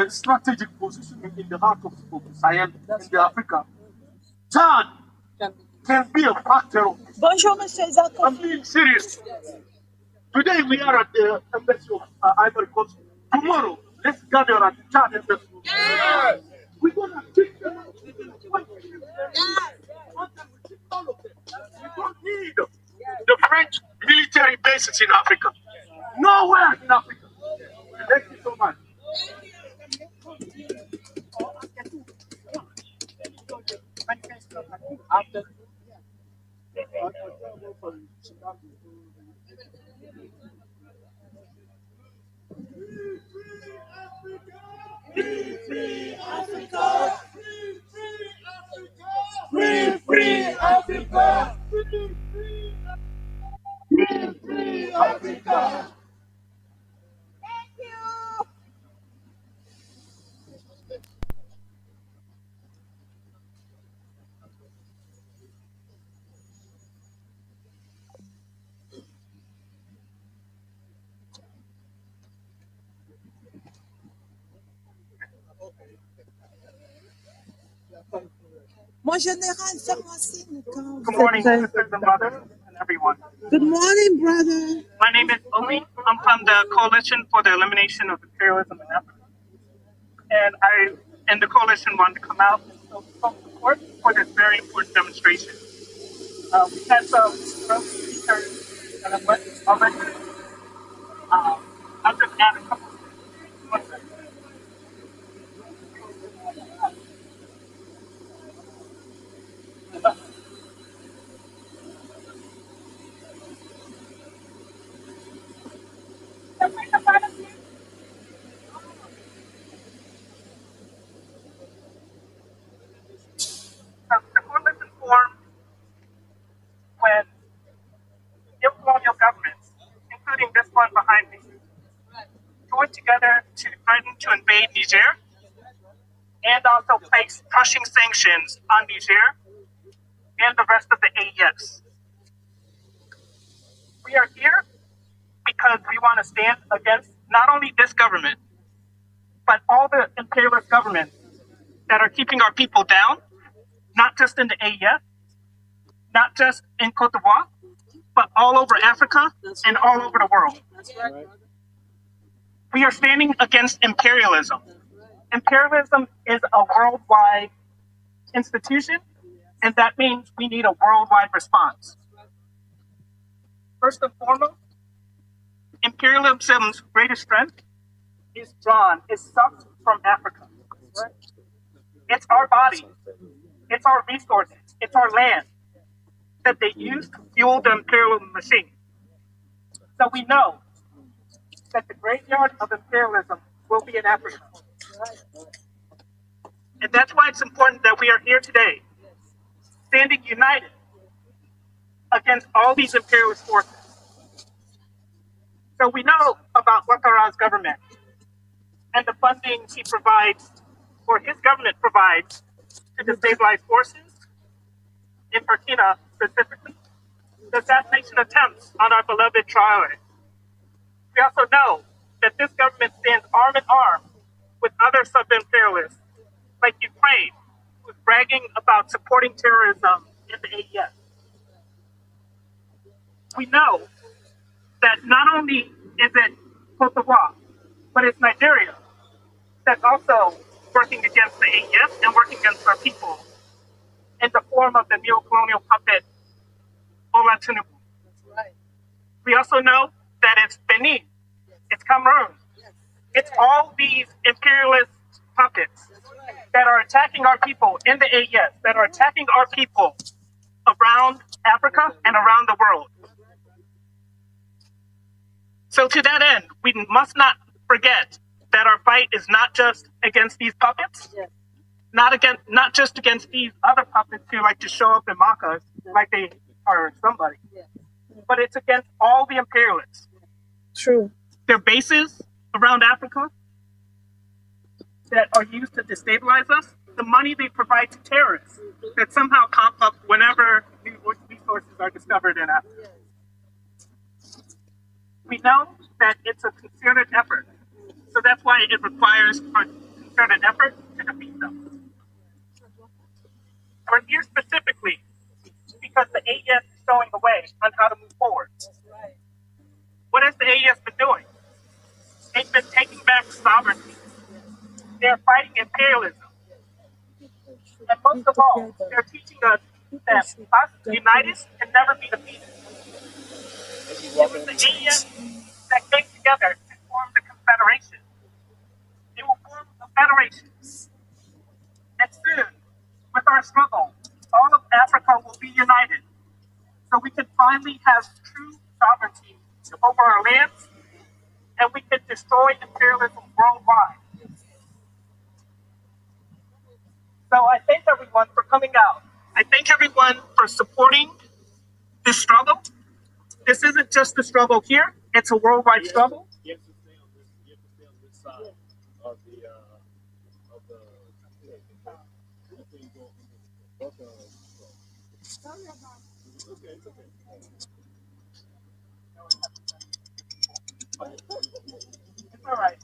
Strategic position in the heart of Sahel, in Africa. Chad can be a factor of this. Bonjour, Monsieur Zarko. I'm being serious. Today we are at the embassy of Ivory Coast. Tomorrow, let's gather at the Chad embassy. Yes. We're gonna kick them out. Yes. All of them. We don't need the French military bases in Africa. Nowhere in Africa. Thank you so much. Free Africa! Free Africa! Free Africa! Thank you. Mon général, fais-moi signe quand Good morning, sisters and brothers, and everyone. Good morning, brother. My name is Omi. I'm from the Coalition for the Elimination of Imperialism in Africa. And I and the coalition wanted to come out and show some support for this very important demonstration. We had some early speakers that have went already. I'll just add a couple of things. One second. The coalition formed when colonial governments, including this one behind me, joined together to threaten to invade Niger and also place crushing sanctions on Niger and the rest of the AES. We are here because we want to stand against not only this government, but all the imperialist governments that are keeping our people down, not just in the AES, not just in Côte d'Ivoire, but all over Africa and all over the world. We are standing against imperialism. Imperialism is a worldwide institution, and that means we need a worldwide response. First and foremost, imperialism's greatest strength is sucked from Africa. It's our body, it's our resources, it's our land that they use to fuel the imperialism machine. So we know that the graveyard of imperialism will be in Africa. And that's why it's important that we are here today, standing united against all these imperialist forces. So we know about Ouattara's government and the funding he provides, or his government provides, to destabilize forces in Burkina specifically, the assassination attempts on our beloved Traoré. We also know that this government stands arm in arm with other sub-imperialists like Ukraine, who's bragging about supporting terrorism in the AES. We know that not only is it Côte d'Ivoire, but it's Nigeria that's also working against the AES and working against our people in the form of the neo-colonial puppet Bola Tinubu. We also know that it's Benin, it's Cameroon, it's all these imperialist puppets that are attacking our people in the AES, that are attacking our people around Africa and around the world. So to that end, we must not forget that our fight is not just against these puppets, not just against these other puppets who like to show up and mock us like they are somebody, but it's against all the imperialists. True. Their bases around Africa that are used to destabilize us, the money they provide to terrorists that somehow pop up whenever new resources are discovered in Africa. We know that it's a concerted effort. So that's why it requires a concerted effort to defeat them. We're here specifically because the AES is showing the way on how to move forward. What has the AES been doing? They've been taking back sovereignty. They're fighting imperialism. And most of all, they're teaching us that us united can never be defeated. It was the AES that came together to form the Confederation. They will form a federation. And soon, with our struggle, all of Africa will be united. So we can finally have true sovereignty over our lands, and we can destroy imperialism worldwide. So I thank everyone for coming out. I thank everyone for supporting this struggle. This isn't just a struggle here, it's a worldwide struggle. You have to stay on this side of the it's okay. It's all right.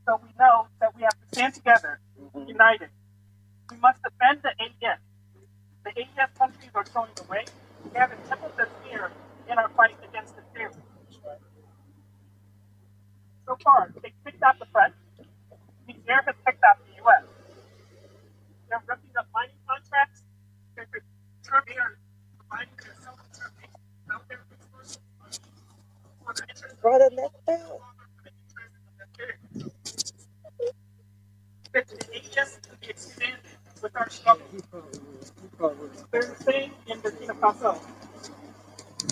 So we know that we have to stand together, united. We must defend the AES. The AES countries are showing the way. They have enabled us here in our fight against imperialism. So far, they picked out the French. Niger has picked out the U.S. They're ripping up mining contracts. They're providing their self-determination out there resources for the interest of Brother, let go. the AES to be expanded with our struggle. They're the same in Burkina Faso.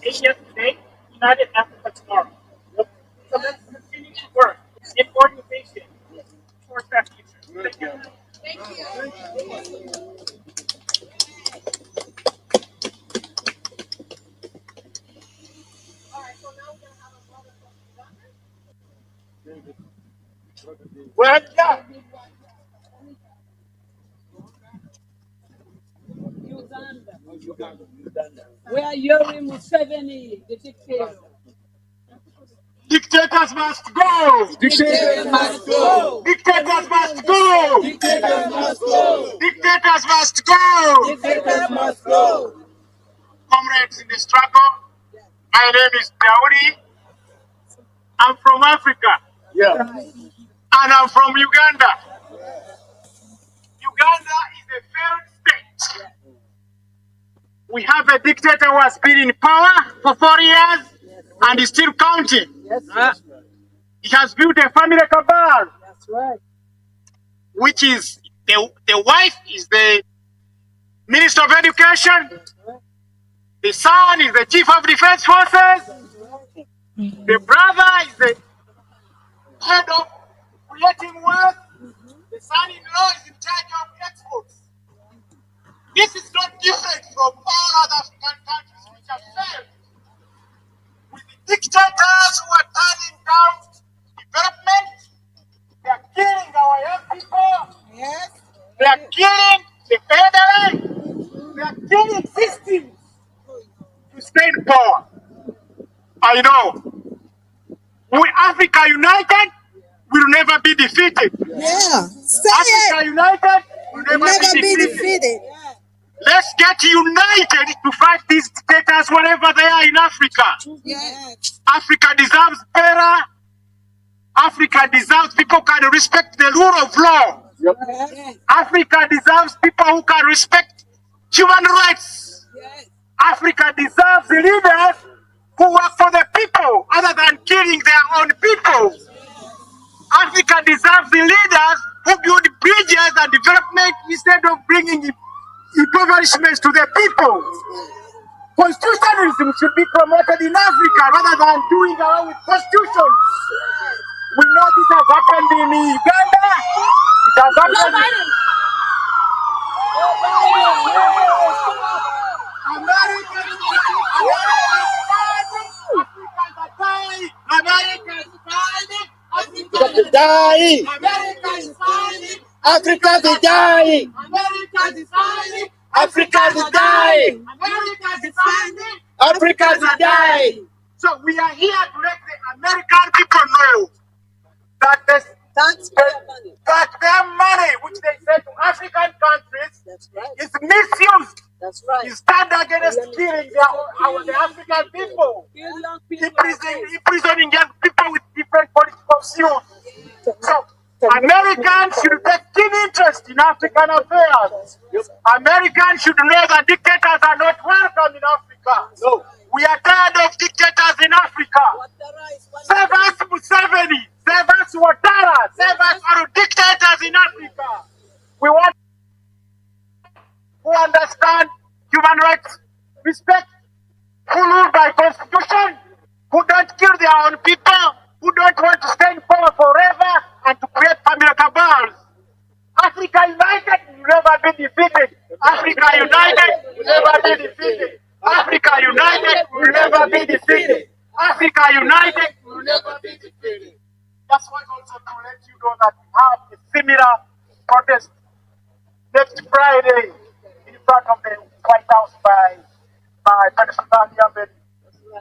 AES today, United Africa tomorrow. So let's continue to work in organization towards that future. Thank you. Well done. Where Yoweri Museveni, the dictator. Dictators must go. Dictators must go. Dictators must go. Dictators must go. Dictators must go. Dictators must go. Comrades in the struggle, my name is Daudi. I'm from Africa. Yeah. And I'm from Uganda. Uganda is a failed state. We have a dictator who has been in power for 4 years and is still counting. He has built a family cabal. That's right. Which is the wife is the Minister of Education. The son is the Chief of Defense Forces. The brother is the head of creating wealth. The son-in-law is in charge of exports. This is not different from all other African countries which have failed. With the dictators who are turning down development, they are killing our young people. Yes. They are killing the elderly. They are killing systems to stay in power. I know. We Africa united will never be defeated. Yeah. Say Africa it. united will never Never be be defeated. defeated. Let's get united to fight these dictators wherever they are in Africa. Yes. Africa deserves better. Africa deserves people who can respect the rule of law. Yes. Africa deserves people who can respect human rights. Yes. Africa deserves the leaders who work for the people other than killing their own people. Africa deserves the leaders who build bridges and development instead of bringing impoverishment to the people. Constitutionalism should be promoted in Africa rather than doing away with constitutions. We know this has happened in Uganda. It has happened in Africa is dying. America is dying. Africa is dying. America is dying. Africa is dying. America is dying. Africans are dying. So we are here to let the American people know that that their money, which they send to African countries, is misused. That's right. Is stand against killing the African people, imprisoning young people with different political views. So Americans should take keen interest in African affairs. Americans should know that dictators are not welcome in Africa. No. We are tired of dictators in Africa. Save us Museveni, save us Ouattara, save us our dictators in Africa. We want who understand human rights, respect, who rule by constitution, who don't kill their own people, who don't want to stay in power forever and to create family cabals. Africa united will never be defeated. Africa united will never be defeated. Africa united will never be defeated. Africa united will never be defeated. That's why also to let you know that we have a similar protest next Friday in front of the White House by Pennsylvania.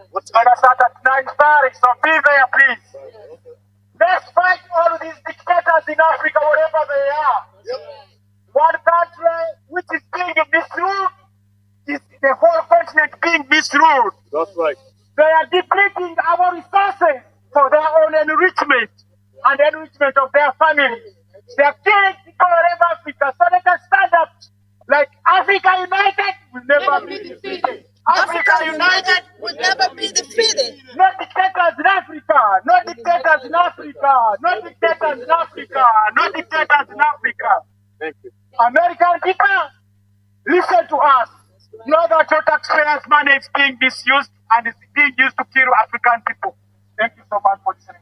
What's going to start at 9:30, so be there, please. Let's fight all these dictators in Africa, wherever they are. One country which is being misruled is the whole continent being misruled. That's right. They are depleting our resources for their own enrichment and enrichment of their families. They are killing people all over Africa, so they can stand up. Like Africa united will never be defeated. Africa united will never be defeated. No dictators in Africa. No dictators in Africa. No dictators in Africa. No dictators in Africa. Thank you. American people, listen to us. Know that your taxpayers' money is being misused and is being used to kill African people. Thank you so much for listening.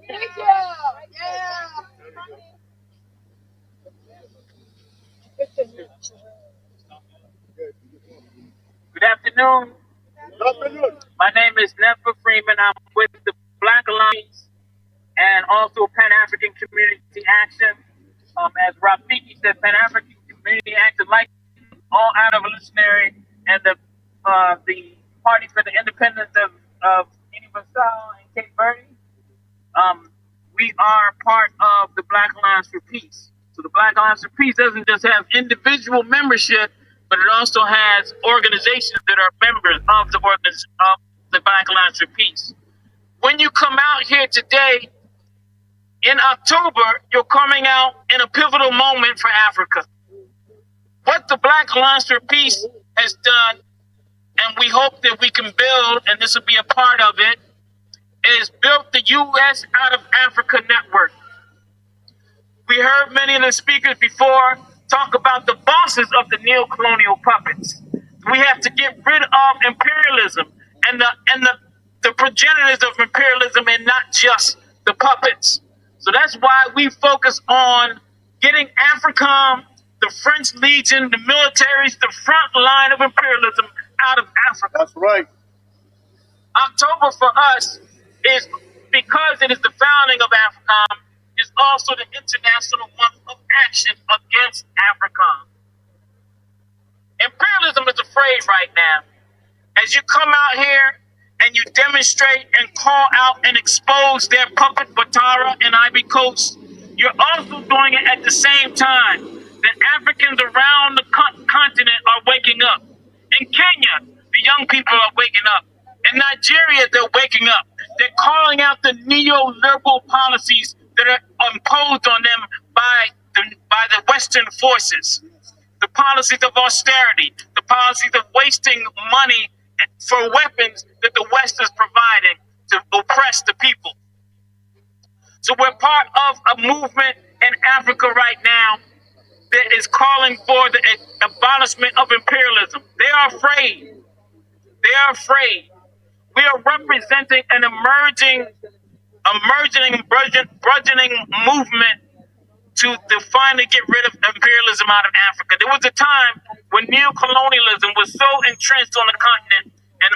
Thank you. Yeah. Good afternoon. My name is Nefa Freeman. I'm with the Black Alliance and also Pan-African Community Action. As Rafiki said, Pan-African Community Action, like all out-evolutionary and the Party for the Independence of Guinea-Bissau and Cape Verde. We are part of the Black Alliance for Peace. So the Black Alliance for Peace doesn't just have individual membership, but it also has organizations that are members of the Black Alliance for Peace. When you come out here today, in October, you're coming out in a pivotal moment for Africa. What the Black Alliance for Peace has done, and we hope that we can build, and this will be a part of it, is built the U.S. Out of Africa network. We heard many of the speakers before talk about the bosses of the neo-colonial puppets. We have to get rid of imperialism and the progenitors of imperialism and not just the puppets. So that's why we focus on getting AFRICOM, the French Legion, the militaries, the front line of imperialism out of Africa. That's right. October for us is, because it is the founding of AFRICOM, is also the international month of action against AFRICOM. Imperialism is afraid right now. As you come out here and you demonstrate and call out and expose their puppet Ouattara and Ivory Coast, you're also doing it at the same time that Africans around the continent are waking up. In Kenya, the young people are waking up. In Nigeria, they're waking up. They're calling out the neoliberal policies that are imposed on them by the Western forces. The policies of austerity, the policies of wasting money for weapons that the West is providing to oppress the people. So we're part of a movement in Africa right now that is calling for the abolishment of imperialism. They are afraid. They are afraid. We are representing an emerging burgeoning movement to finally get rid of imperialism out of Africa. There was a time when neocolonialism was so entrenched on the continent, and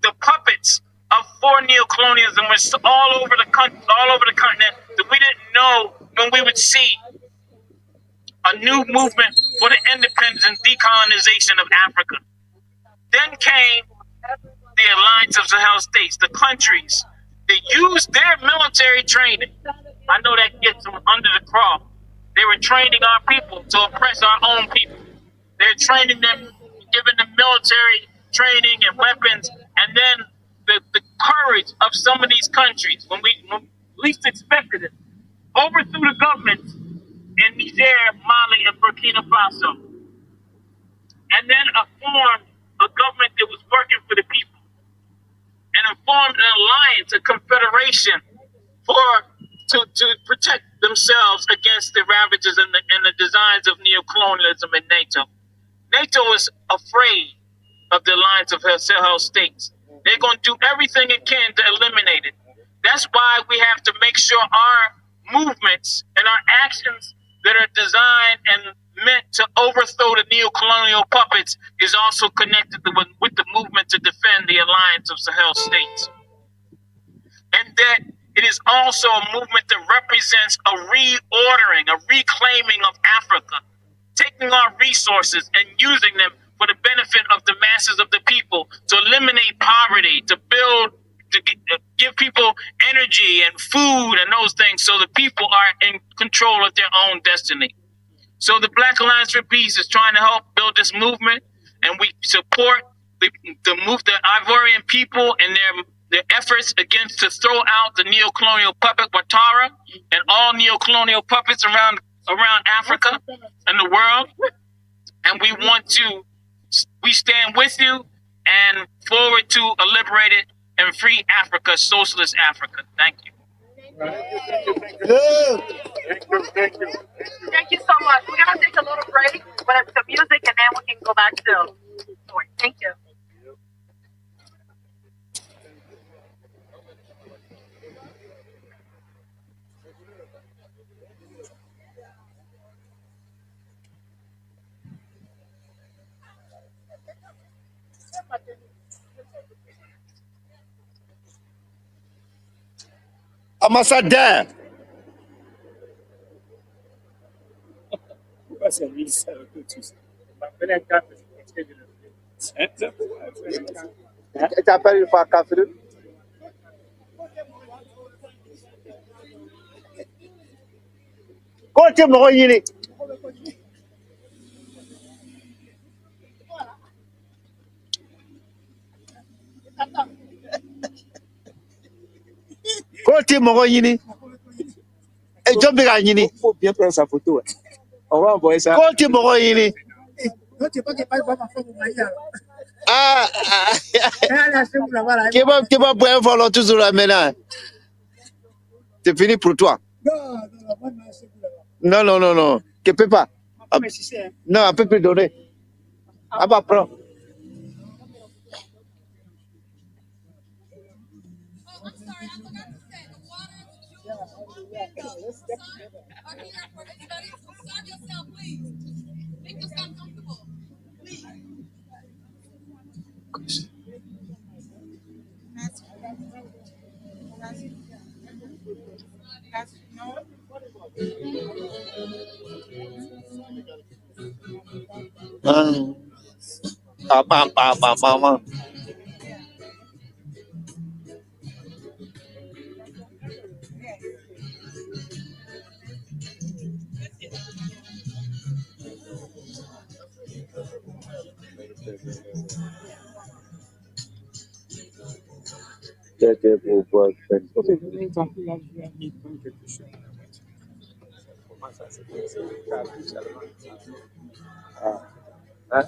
the puppets of neocolonialism was all over the continent that we didn't know when we would see a new movement for the independence and decolonization of Africa. Then came the Alliance of Sahel States, the countries that used their military training. I know that gets them under the craw. They were training our people to oppress our own people. They're training them, giving them military training and weapons, and then the courage of some of these countries, when we least expected it, overthrew the governments in Niger, Mali, and Burkina Faso, and then formed a government that was working for the people, and formed an alliance, a confederation, to protect themselves against the ravages and the designs of neocolonialism in NATO. NATO was afraid of the Alliance of Sahel States. They're going to do everything it can to eliminate it. That's why we have to make sure our movements and our actions that are designed and meant to overthrow the neocolonial puppets is also connected with the movement to defend the Alliance of Sahel States. And that it is also a movement that represents a reordering, a reclaiming of Africa, taking our resources and using them for the benefit of the masses of the people, to eliminate poverty, to build, to give people energy and food and those things, so the people are in control of their own destiny. So the Black Alliance for Peace is trying to help build this movement, and we support the Ivorian people and their efforts to throw out the neocolonial puppet Ouattara and all neocolonial puppets around Africa and the world. And we stand with you and forward to a liberated and free Africa, socialist Africa. Thank you. Thank you so much. We're going to take a little break, but it's the music, and then we can go back to the story. Thank you. Ambassadeur. Tu appelles par café? Côté Moyini. Côté Moyini. Et John Begagini. Il faut bien prendre sa photo. On va envoyer ça. Côté Moyini. Ah, qui va boire volant toujours là maintenant. C'est fini pour toi. Non. Tu peux pas. Non, on peut plus donner. Ah bah prends. Mama.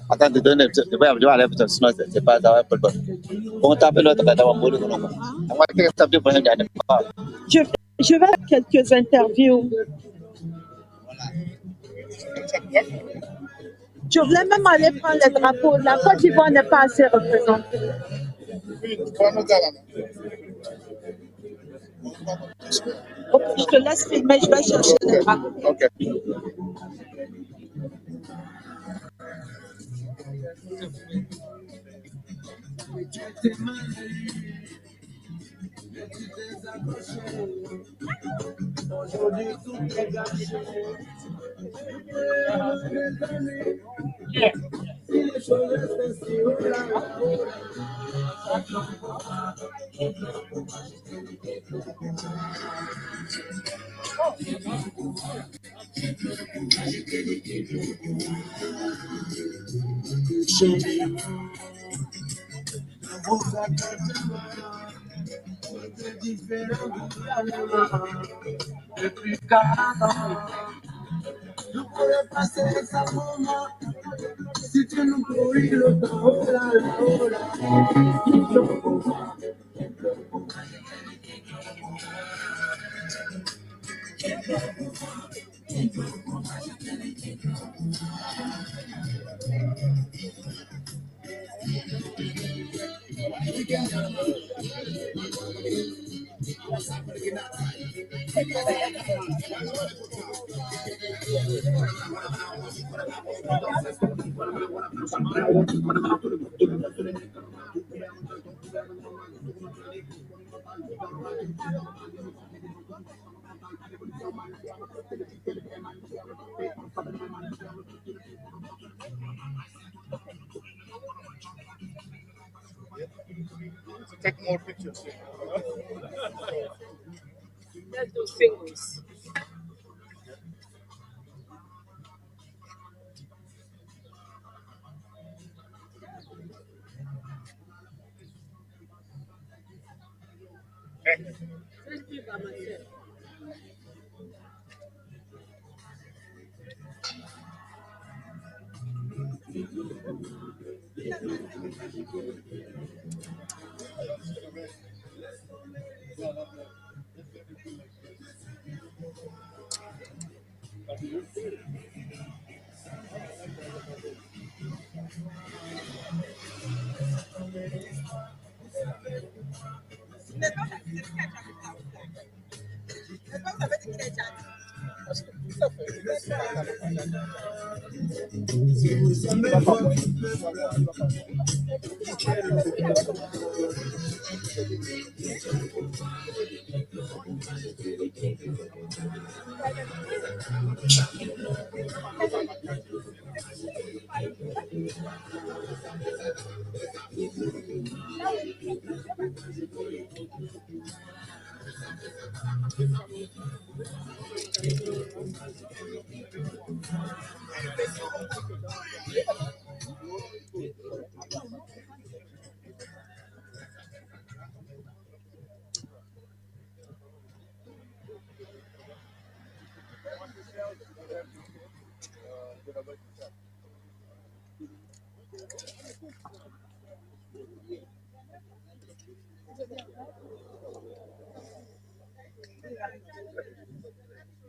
Attends, de donner, c'est pas ça. On t'appelle l'autre, je vais faire quelques interviews. Je voulais même aller prendre les drapeaux. La Côte d'Ivoire n'est pas assez représentée. Je te laisse filmer, je vais chercher les drapeaux. Okay. Nous pourrions passer un moment si tu nous couris le temps. Oh là là, oh là. Take more pictures. Let's do singles. Let's do by myself.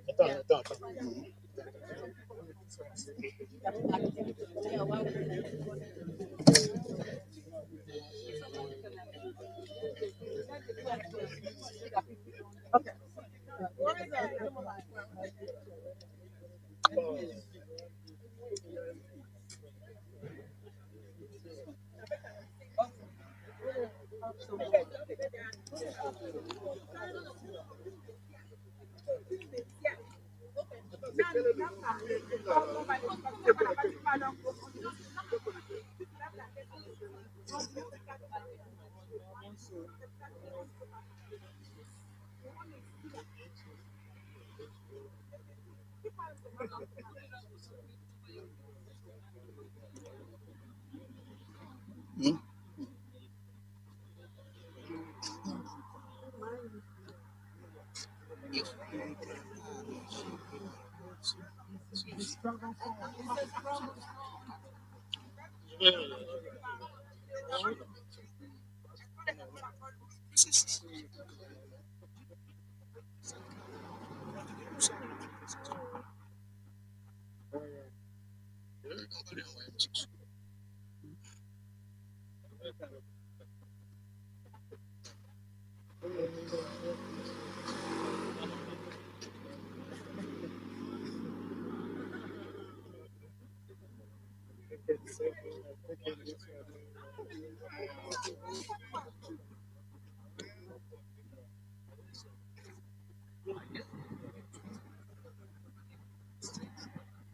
Attends.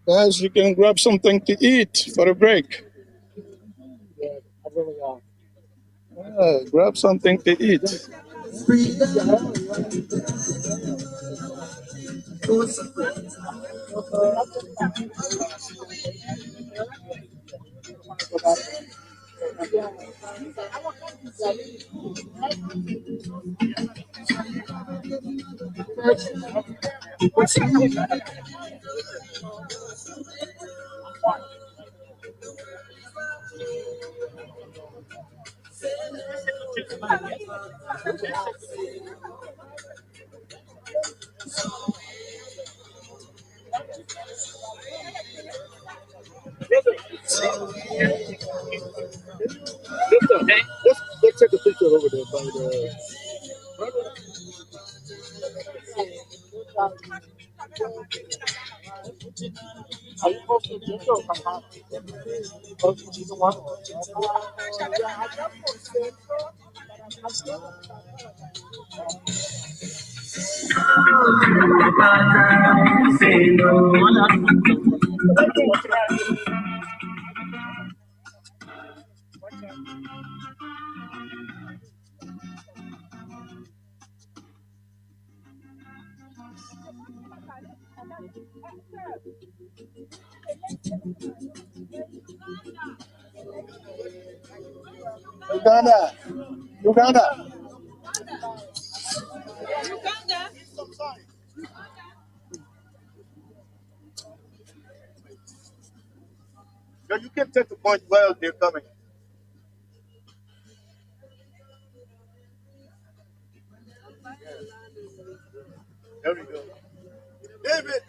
Guys, you can grab something to eat for a break. Grab something to eat. Let's take a picture over there by the. Are you supposed to drink or come out? Uganda. Uganda. No, you can take the point while they're coming. There we go. David!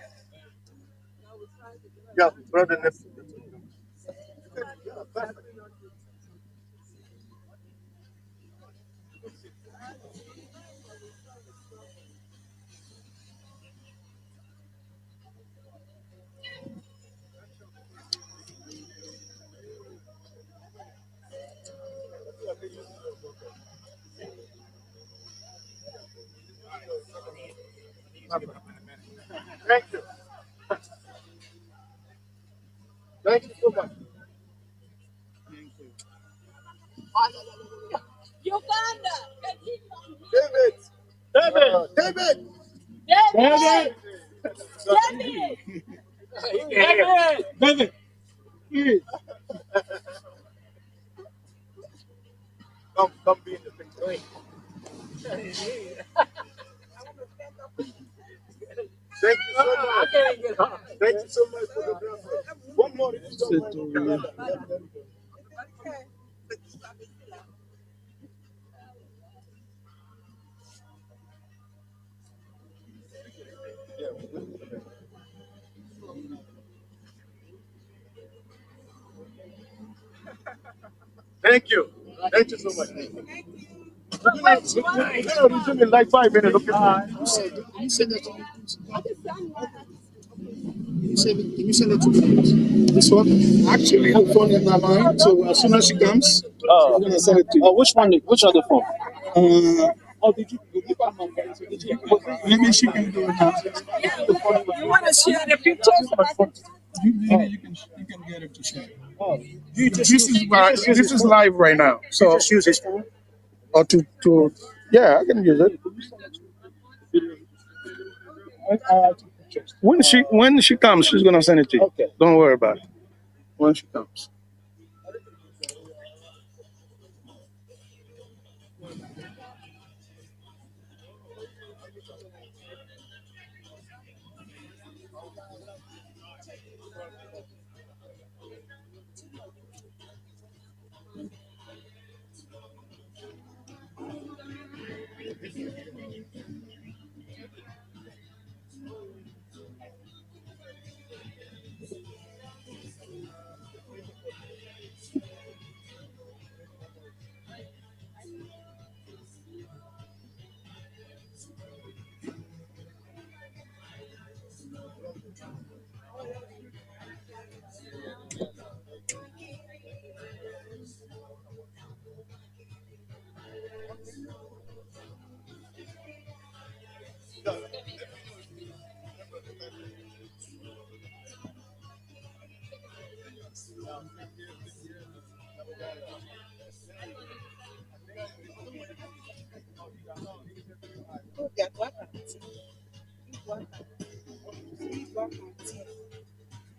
Yeah, brother next to you. Yeah, perfect. Thank you. Thank you so much. Uganda. David! David! David! David. David! David! Please. Come be in the picture. Thank you so much. Thank you so much for the graphic. One more. If you don't mind. Thank you. Thank you so much. We're gonna resume in like 5 minutes. Okay. You send that to me, please. Can you send it to me? This one? Actually, the phone in my mind. So as soon as she comes, I'm gonna send it to you. Oh, which one? Which other phone? Did you? Maybe she can do it now. You want to share the pictures? You can get it to share. This is live right now. So Just use his phone. or to yeah, I can use it. When she comes, she's gonna send it to you. Okay. Don't worry about it. When she comes.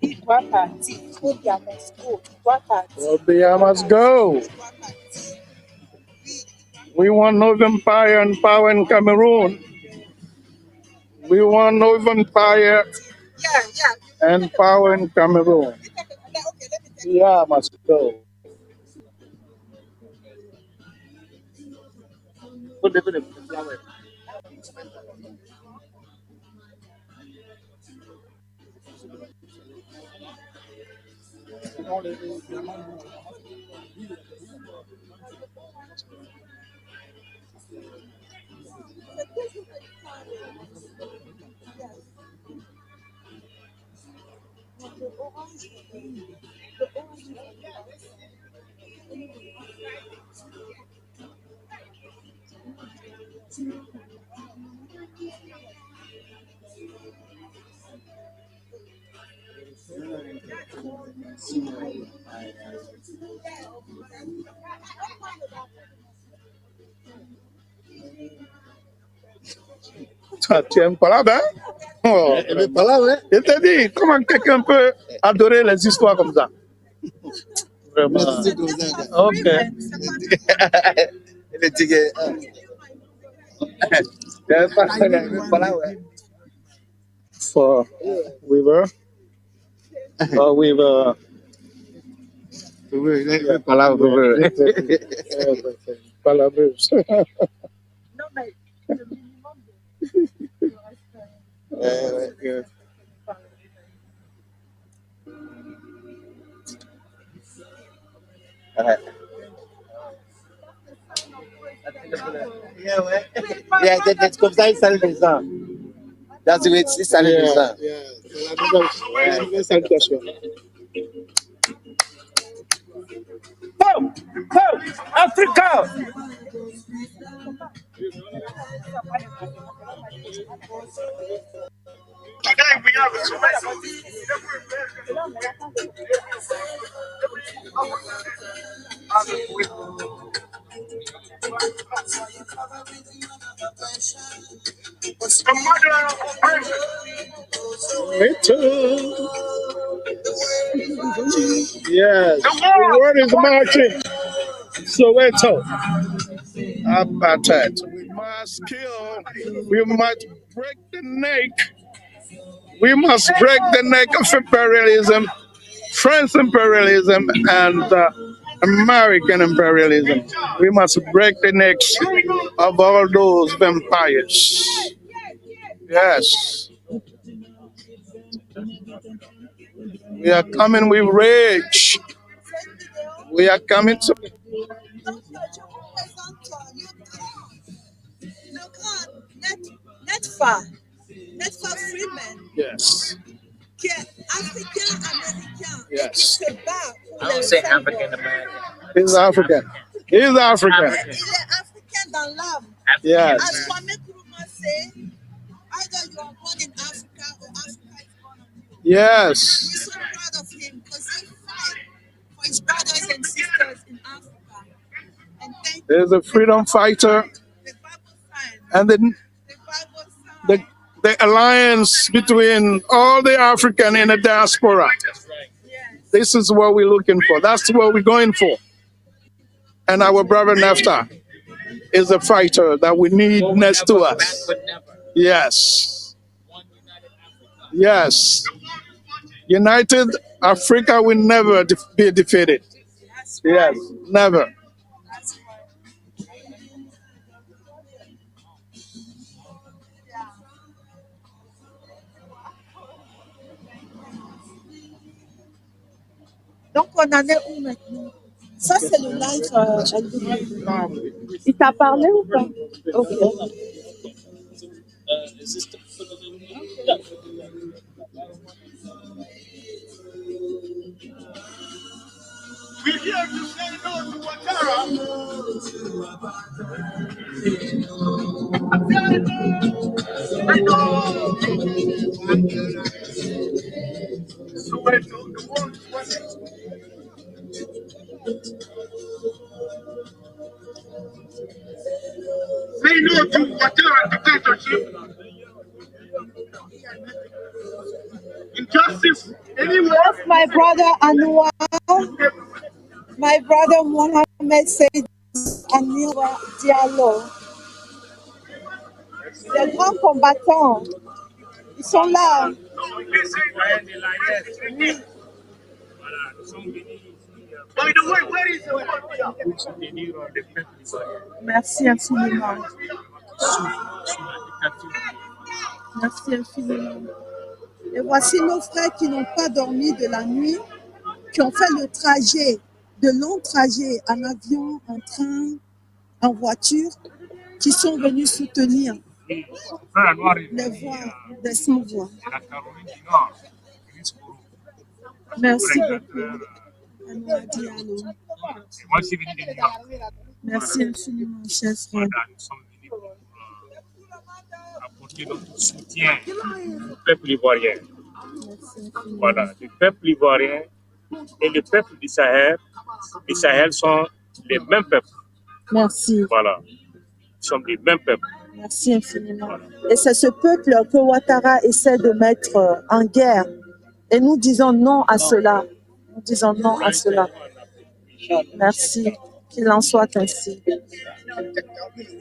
Il doit partir. Obia must go. Il doit partir. Obia must go. We want no vampire and power in Cameroon. We want no vampire and power in Cameroon. Yeah, must go. Tu aimes pas là, ben? Oh, elle est pas là, ouais. Je te dis, comment quelqu'un peut adorer les histoires comme ça? Vraiment. Ok. Elle est tigée. Elle est pas là, ouais. For Weaver. Weaver. Weaver, pas là, Weaver. Pas là, Weaver. Non, mais le minimum de respect. Yeah, that's comme ça, il salue les gens. That's the way il salue les gens. C'est la nouvelle salutation. Africa! Today we have a the mother of oppression. Yes, the word is marching. Soweto. Apartheid. We must kill. We must break the neck. We must break the neck of imperialism, French imperialism, and American imperialism. We must break the necks of all those vampires. Yes. We are coming with rage. We are coming to... Notre Freeman, Yes. qui est africain-américain, Yes. qui se bat pour I don't les say femmes. African American. He's African. He's African. Il est africain dans l'âme. Yes. As Kwame Nkrumah say, either you are born in Africa or Africa is born on you. Yes. We're so proud of him because he fight for his brothers and sisters in Africa. And thank you. There's a freedom fighter. The Bible sign. And then the alliance between all the African in the diaspora. This is what we're looking for. That's what we're going for. And our brother Nafta is a fighter that we need next to us. Yes. Yes. United Africa will never be defeated. Yes, never. Donc, on en est où maintenant? Ça, c'est le live. Il t'a parlé ou pas? Ok. We here to say no to Ouattara. Soweto, the world is watching. Say no to Ouattara dictatorship. injustice anywhere. That's my brother Anwar, my brother Mohamed Said Anwar Diallo. Les grands combattants, ils sont là. Oui. Merci infiniment. Merci infiniment. Et voici nos frères qui n'ont pas dormi de la nuit, qui ont fait le trajet, de longs trajets en avion, en train, en voiture, qui sont venus soutenir les voix des sans-voix. Merci beaucoup. Merci infiniment, chers frères. Nous sommes venus pour apporter notre soutien au peuple ivoirien. Voilà, le peuple ivoirien et le peuple du Sahel sont les mêmes peuples. Merci. Voilà, nous sommes les mêmes peuples. Merci infiniment. Et c'est ce peuple que Ouattara essaie de mettre en guerre. Et nous disons non à cela. Nous disons non à cela. Merci. Qu'il en soit ainsi.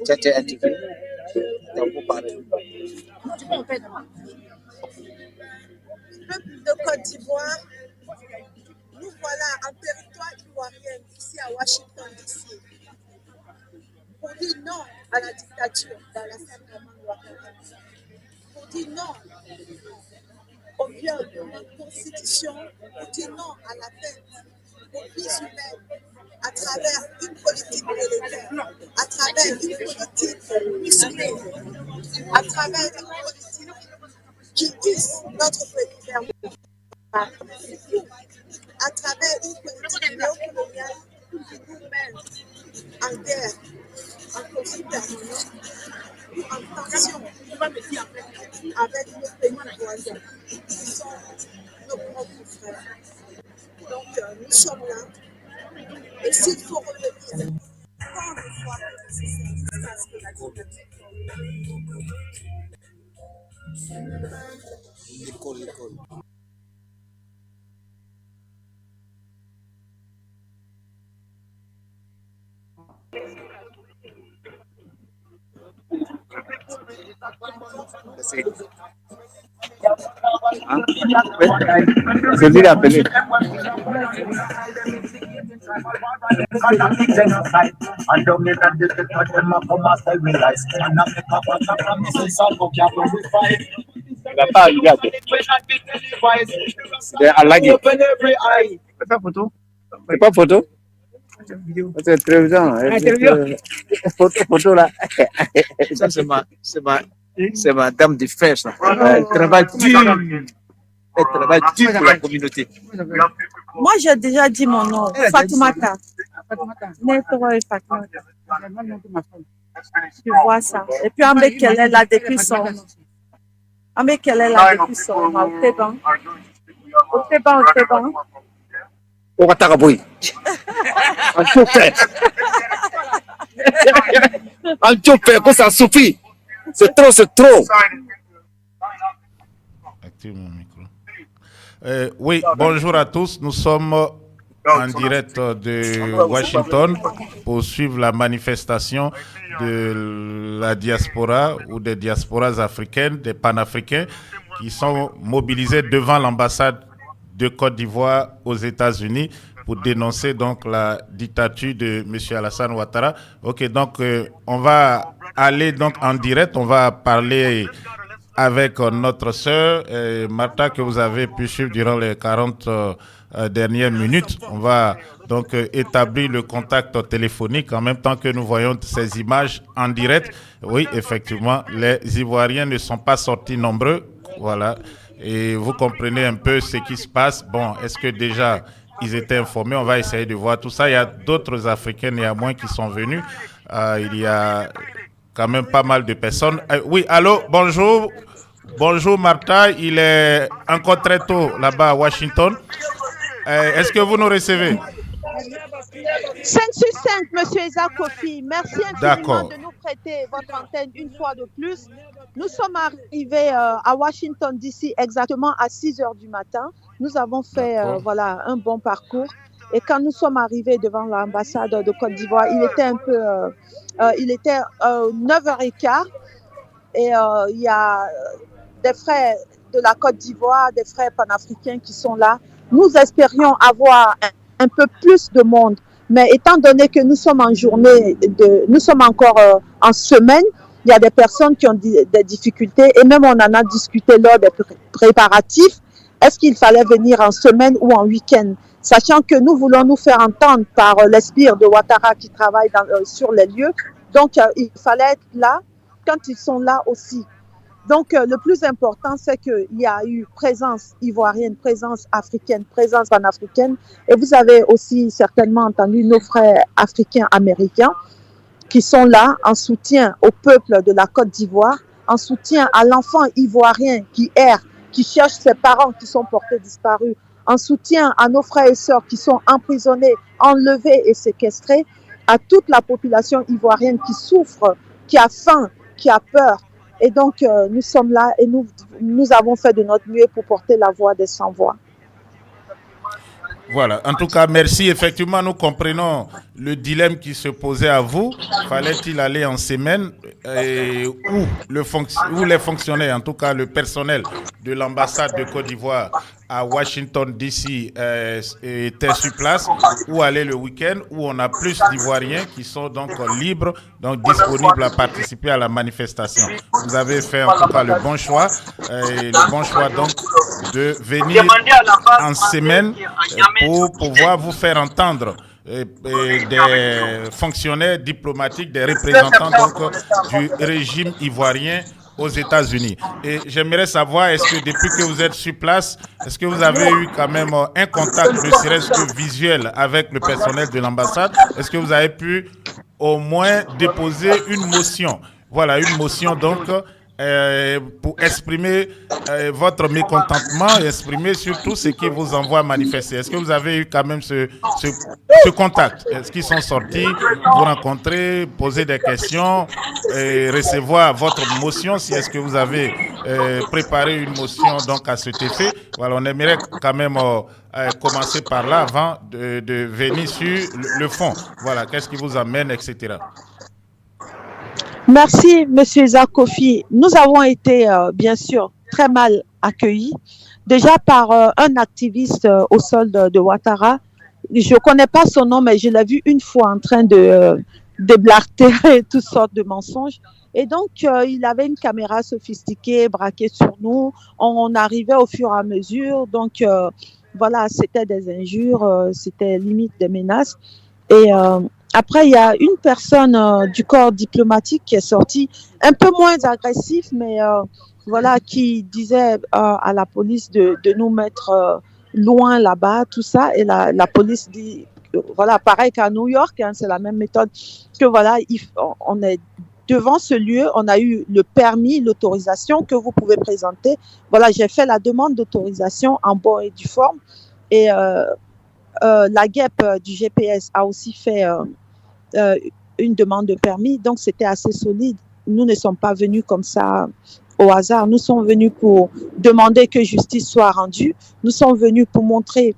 C'était intégré dans vos parties. Peuple de Côte d'Ivoire, nous voilà en territoire ivoirien, ici à Washington, DC, pour dire non à la dictature dans la salle de Ouattara, pour dire non au viol de notre constitution, pour dire non à la peine aux vies humaines à travers une politique militaire, à travers une politique musclée, à travers une politique qui hisse notre pays vers le bas, à travers une politique néocoloniale qui nous mène en guerre, en conflit permanent, en tension avec nos pays voisins, qui sont nos propres frères. Donc nous sommes là, et s'il faut revenir, tant de fois que nécessaire, jusqu'à ce que la dictature L'école. C'est lui l'appeler. Il n'a pas arrivé à c'est à laguer. C'est pas photo. C'est pas photo. C'est télévision. Photo là. Ça, c'est ma dame de fer. Elle travaille dur. Elle travaille dur pour la communauté. Moi, j'ai déjà dit mon nom, Fatoumata. Notre et Fatoumata. Tu vois ça. Et puis, avec qu'elle est là depuis son. Avec qu'elle est là depuis son. Au Téban. Ouattara boy. En tout fait. En tout fait, que ça suffit. C'est trop, c'est trop. Active mon micro. Oui, bonjour à tous. Nous sommes en direct de Washington pour suivre la manifestation de la diaspora ou des diasporas africaines, des panafricains qui sont mobilisés devant l'ambassade de Côte d'Ivoire aux États-Unis pour dénoncer donc la dictature de M. Alassane Ouattara. Ok, donc on va aller donc en direct, on va parler avec notre sœur Martha que vous avez pu suivre durant les 40 dernières minutes. On va donc établir le contact téléphonique en même temps que nous voyons ces images en direct. Oui, effectivement, les Ivoiriens ne sont pas sortis nombreux. Voilà. Et vous comprenez un peu ce qui se passe. Bon, est-ce que déjà ils étaient informés? On va essayer de voir tout ça. Il y a d'autres Africains néanmoins qui sont venus. Il y a quand même pas mal de personnes. Oui, allô, bonjour. Bonjour Martha, il est encore très tôt là-bas à Washington. Est-ce que vous nous recevez? 5 sur 5, monsieur Ezakofi. Merci infiniment de nous prêter votre antenne une fois de plus. Nous sommes arrivés à Washington, D.C. exactement à 6 heures du matin. Nous avons fait voilà, un bon parcours. Et quand nous sommes arrivés devant l'ambassade de Côte d'Ivoire, il était un peu... il était 9h15. Et il y a des frères de la Côte d'Ivoire, des frères panafricains qui sont là. Nous espérions avoir un peu plus de monde. Mais étant donné que nous sommes en journée, nous sommes encore en semaine, il y a des personnes qui ont des difficultés et même on en a discuté lors des préparatifs. Est-ce qu'il fallait venir en semaine ou en week-end? Sachant que nous voulons nous faire entendre par les sbires de Ouattara qui travaillent sur les lieux. Donc, il fallait être là quand ils sont là aussi. Donc, le plus important, c'est qu'il y a eu présence ivoirienne, présence africaine, présence panafricaine. Et vous avez aussi certainement entendu nos frères africains américains qui sont là en soutien au peuple de la Côte d'Ivoire, en soutien à l'enfant ivoirien qui erre, qui cherche ses parents qui sont portés disparus, en soutien à nos frères et sœurs qui sont emprisonnés, enlevés et séquestrés, à toute la population ivoirienne qui souffre, qui a faim, qui a peur. Et donc, nous sommes là et nous avons fait de notre mieux pour porter la voix des sans-voix. Voilà, en tout cas, merci. Effectivement, nous comprenons le dilemme qui se posait à vous. Fallait-il aller en semaine où les fonctionnaires, en tout cas le personnel de l'ambassade de Côte d'Ivoire à Washington, D.C. Étaient sur place, ou aller le week-end où on a plus d'Ivoiriens qui sont donc libres, donc disponibles à participer à la manifestation. Vous avez fait en tout cas le bon choix, donc de venir en semaine pour pouvoir vous faire entendre des fonctionnaires diplomatiques, des représentants donc du régime ivoirien aux États-Unis. Et j'aimerais savoir, est-ce que depuis que vous êtes sur place, est-ce que vous avez eu quand même un contact, ne serait-ce que visuel, avec le personnel de l'ambassade? Est-ce que vous avez pu au moins déposer une motion? Voilà, une motion donc pour exprimer votre mécontentement et exprimer surtout ce qui vous envoie manifester. Est-ce que vous avez eu quand même ce contact? Est-ce qu'ils sont sortis, vous rencontrer, poser des questions, recevoir votre motion? Si est-ce que vous avez préparé une motion donc à cet effet? Voilà, on aimerait quand même commencer par là avant de venir sur le fond. Voilà, qu'est-ce qui vous amène, etc. Merci, Monsieur Zakofi. Nous avons été, bien sûr, très mal accueillis. Déjà par un activiste au sol de Ouattara. Je ne connais pas son nom, mais je l'ai vu une fois en train de déblatérer toutes sortes de mensonges. Et donc, il avait une caméra sophistiquée braquée sur nous. On arrivait au fur et à mesure. Donc, voilà, c'était des injures, c'était limite des menaces. Et après, il y a une personne du corps diplomatique qui est sortie, un peu moins agressif, mais voilà, qui disait à la police de nous mettre loin là-bas, tout ça. Et la police dit, voilà, pareil qu'à New York, hein, c'est la même méthode, que voilà, on est devant ce lieu, on a eu le permis, l'autorisation que vous pouvez présenter. Voilà, j'ai fait la demande d'autorisation en bon et due forme. Et la GEP du GPS a aussi fait une demande de permis, donc c'était assez solide. Nous ne sommes pas venus comme ça au hasard. Nous sommes venus pour demander que justice soit rendue. Nous sommes venus pour montrer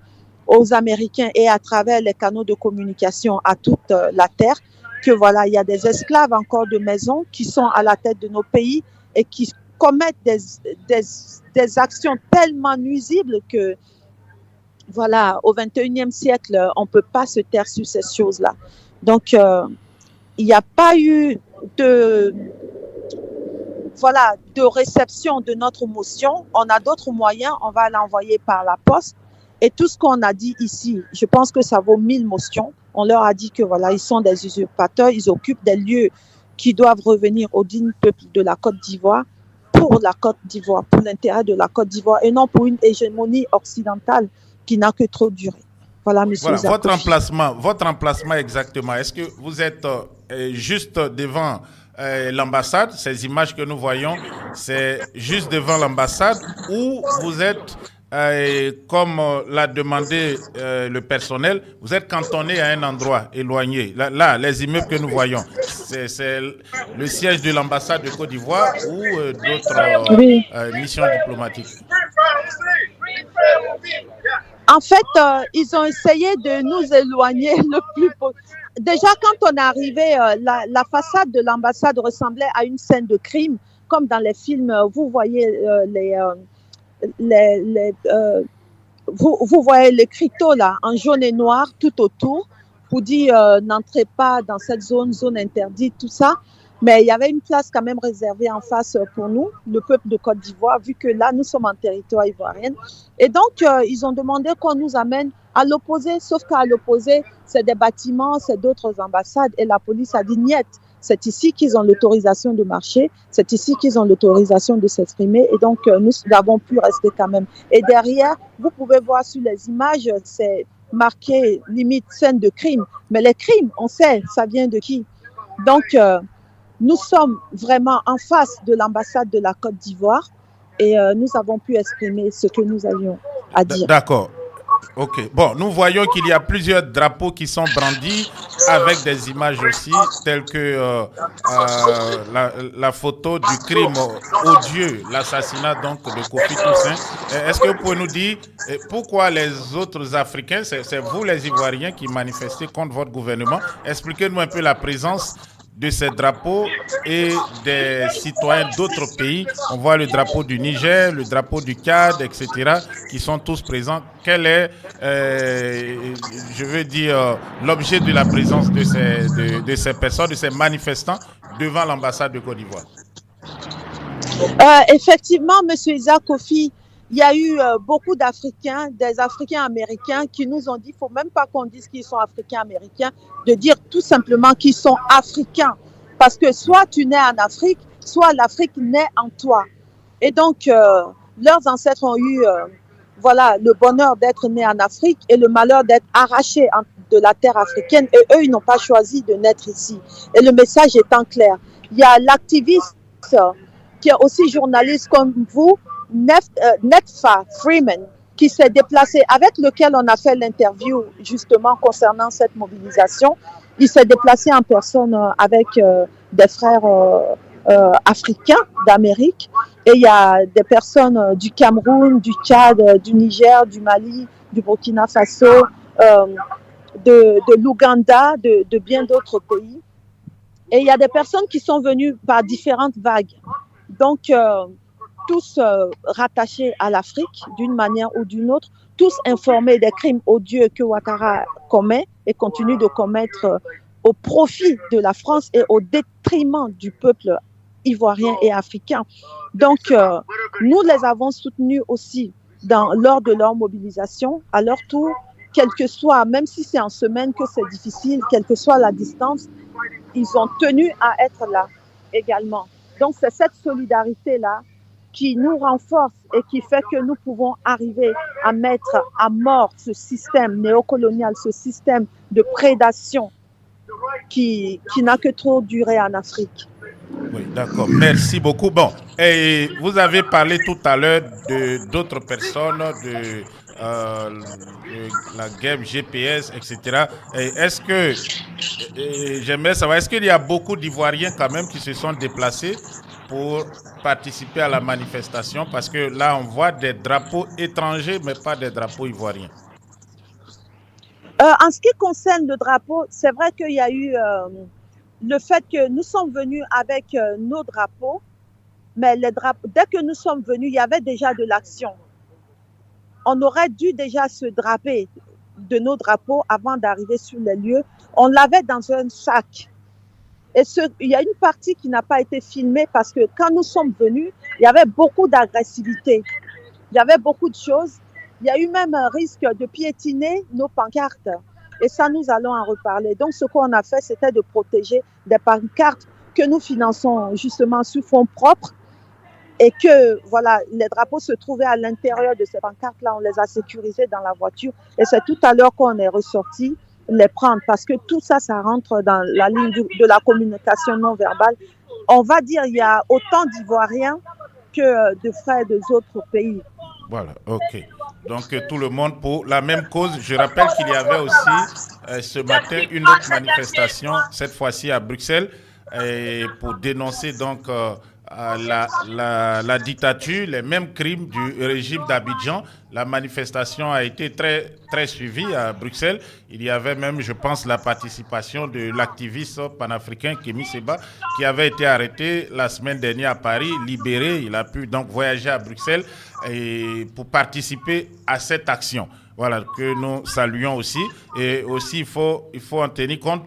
aux Américains et à travers les canaux de communication à toute la terre que voilà, il y a des esclaves encore de maison qui sont à la tête de nos pays et qui commettent des actions tellement nuisibles que voilà, au 21e siècle, on ne peut pas se taire sur ces choses-là. Donc, il n'y a pas eu de réception de notre motion. On a d'autres moyens, on va l'envoyer par la poste. Et tout ce qu'on a dit ici, je pense que ça vaut 1000 motions. On leur a dit que voilà, ils sont des usurpateurs, ils occupent des lieux qui doivent revenir au digne peuple de la Côte d'Ivoire, pour la Côte d'Ivoire, pour l'intérêt de la Côte d'Ivoire, et non pour une hégémonie occidentale qui n'a que trop duré. Voilà, monsieur. Voilà, votre emplacement exactement. Est-ce que vous êtes juste devant l'ambassade? Ces images que nous voyons, c'est juste devant l'ambassade, ou vous êtes, comme l'a demandé le personnel, vous êtes cantonné à un endroit éloigné? Là, les immeubles que nous voyons, C'est le siège de l'ambassade de Côte d'Ivoire ou d'autres missions diplomatiques? En fait, ils ont essayé de nous éloigner le plus possible. Déjà, quand on est arrivé, la façade de l'ambassade ressemblait à une scène de crime, comme dans les films. Vous voyez vous voyez les criteaux là, en jaune et noir tout autour, pour dire n'entrez pas dans cette zone interdite, tout ça. Mais il y avait une place quand même réservée en face pour nous, le peuple de Côte d'Ivoire, vu que là, nous sommes en territoire ivoirien. Et donc, ils ont demandé qu'on nous amène à l'opposé, sauf qu'à l'opposé, c'est des bâtiments, c'est d'autres ambassades. Et la police a dit niet. C'est ici qu'ils ont l'autorisation de marcher, c'est ici qu'ils ont l'autorisation de s'exprimer. Et donc, nous n'avons pu rester quand même. Et derrière, vous pouvez voir sur les images, c'est marqué limite scène de crime. Mais les crimes, on sait, ça vient de qui? Donc, nous sommes vraiment en face de l'ambassade de la Côte d'Ivoire et nous avons pu exprimer ce que nous avions à dire. D'accord. Ok. Bon, nous voyons qu'il y a plusieurs drapeaux qui sont brandis avec des images aussi, telles que la photo du crime odieux, l'assassinat donc de Kofi Toussaint. Est-ce que vous pouvez nous dire pourquoi les autres Africains, c'est vous les Ivoiriens qui manifestez contre votre gouvernement? Expliquez-nous un peu la présence de ces drapeaux et des citoyens d'autres pays. On voit le drapeau du Niger, le drapeau du Tchad, etc., qui sont tous présents. Quel est, je veux dire, l'objet de la présence de ces personnes, de ces manifestants devant l'ambassade de Côte d'Ivoire? Effectivement, M. Isaac Kofi, il y a eu beaucoup d'Africains, des Africains américains qui nous ont dit, il ne faut même pas qu'on dise qu'ils sont Africains américains, de dire tout simplement qu'ils sont Africains. Parce que soit tu nais en Afrique, soit l'Afrique naît en toi. Et donc, leurs ancêtres ont eu voilà, le bonheur d'être nés en Afrique et le malheur d'être arrachés de la terre africaine. Et eux, ils n'ont pas choisi de naître ici. Et le message étant clair, il y a l'activiste qui est aussi journaliste comme vous, Netfa Freeman, qui s'est déplacé, avec lequel on a fait l'interview justement concernant cette mobilisation. Il s'est déplacé en personne avec des frères africains d'Amérique. Et il y a des personnes du Cameroun, du Tchad, du Niger, du Mali, du Burkina Faso, de l'Ouganda, de bien d'autres pays. Et il y a des personnes qui sont venues par différentes vagues. Donc, tous rattachés à l'Afrique d'une manière ou d'une autre, tous informés des crimes odieux que Ouattara commet et continue de commettre au profit de la France et au détriment du peuple ivoirien et africain. Donc, nous les avons soutenus aussi lors de leur mobilisation, à leur tour, quel que soit, même si c'est en semaine que c'est difficile, quelle que soit la distance, ils ont tenu à être là également. Donc, c'est cette solidarité-là qui nous renforce et qui fait que nous pouvons arriver à mettre à mort ce système néocolonial, ce système de prédation qui n'a que trop duré en Afrique. Oui, d'accord. Merci beaucoup. Bon, et vous avez parlé tout à l'heure d'autres personnes, de la game GPS, etc. Est-ce que, j'aimerais savoir, est-ce qu'il y a beaucoup d'Ivoiriens quand même qui se sont déplacés pour participer à la manifestation? Parce que là, on voit des drapeaux étrangers, mais pas des drapeaux ivoiriens. En ce qui concerne le drapeau, c'est vrai qu'il y a eu le fait que nous sommes venus avec nos drapeaux, mais les drapeaux, dès que nous sommes venus, il y avait déjà de l'action. On aurait dû déjà se draper de nos drapeaux avant d'arriver sur les lieux. On l'avait dans un sac. Et il y a une partie qui n'a pas été filmée parce que quand nous sommes venus, il y avait beaucoup d'agressivité. Il y avait beaucoup de choses. Il y a eu même un risque de piétiner nos pancartes. Et ça, nous allons en reparler. Donc, ce qu'on a fait, c'était de protéger des pancartes que nous finançons justement sous fonds propres et que, voilà, les drapeaux se trouvaient à l'intérieur de ces pancartes-là. On les a sécurisés dans la voiture. Et c'est tout à l'heure qu'on est ressorti les prendre parce que tout ça, ça rentre dans la ligne de la communication non verbale. On va dire il y a autant d'Ivoiriens que de frères des autres pays. Voilà, ok. Donc tout le monde pour la même cause. Je rappelle qu'il y avait aussi ce matin une autre manifestation, cette fois-ci à Bruxelles, et pour dénoncer donc la dictature, les mêmes crimes du régime d'Abidjan. La manifestation a été très, très suivie à Bruxelles. Il y avait même, je pense, la participation de l'activiste panafricain Kémy Seba, qui avait été arrêté la semaine dernière à Paris, libéré. Il a pu donc voyager à Bruxelles et pour participer à cette action. Voilà, que nous saluons aussi. Et aussi, il faut en tenir compte.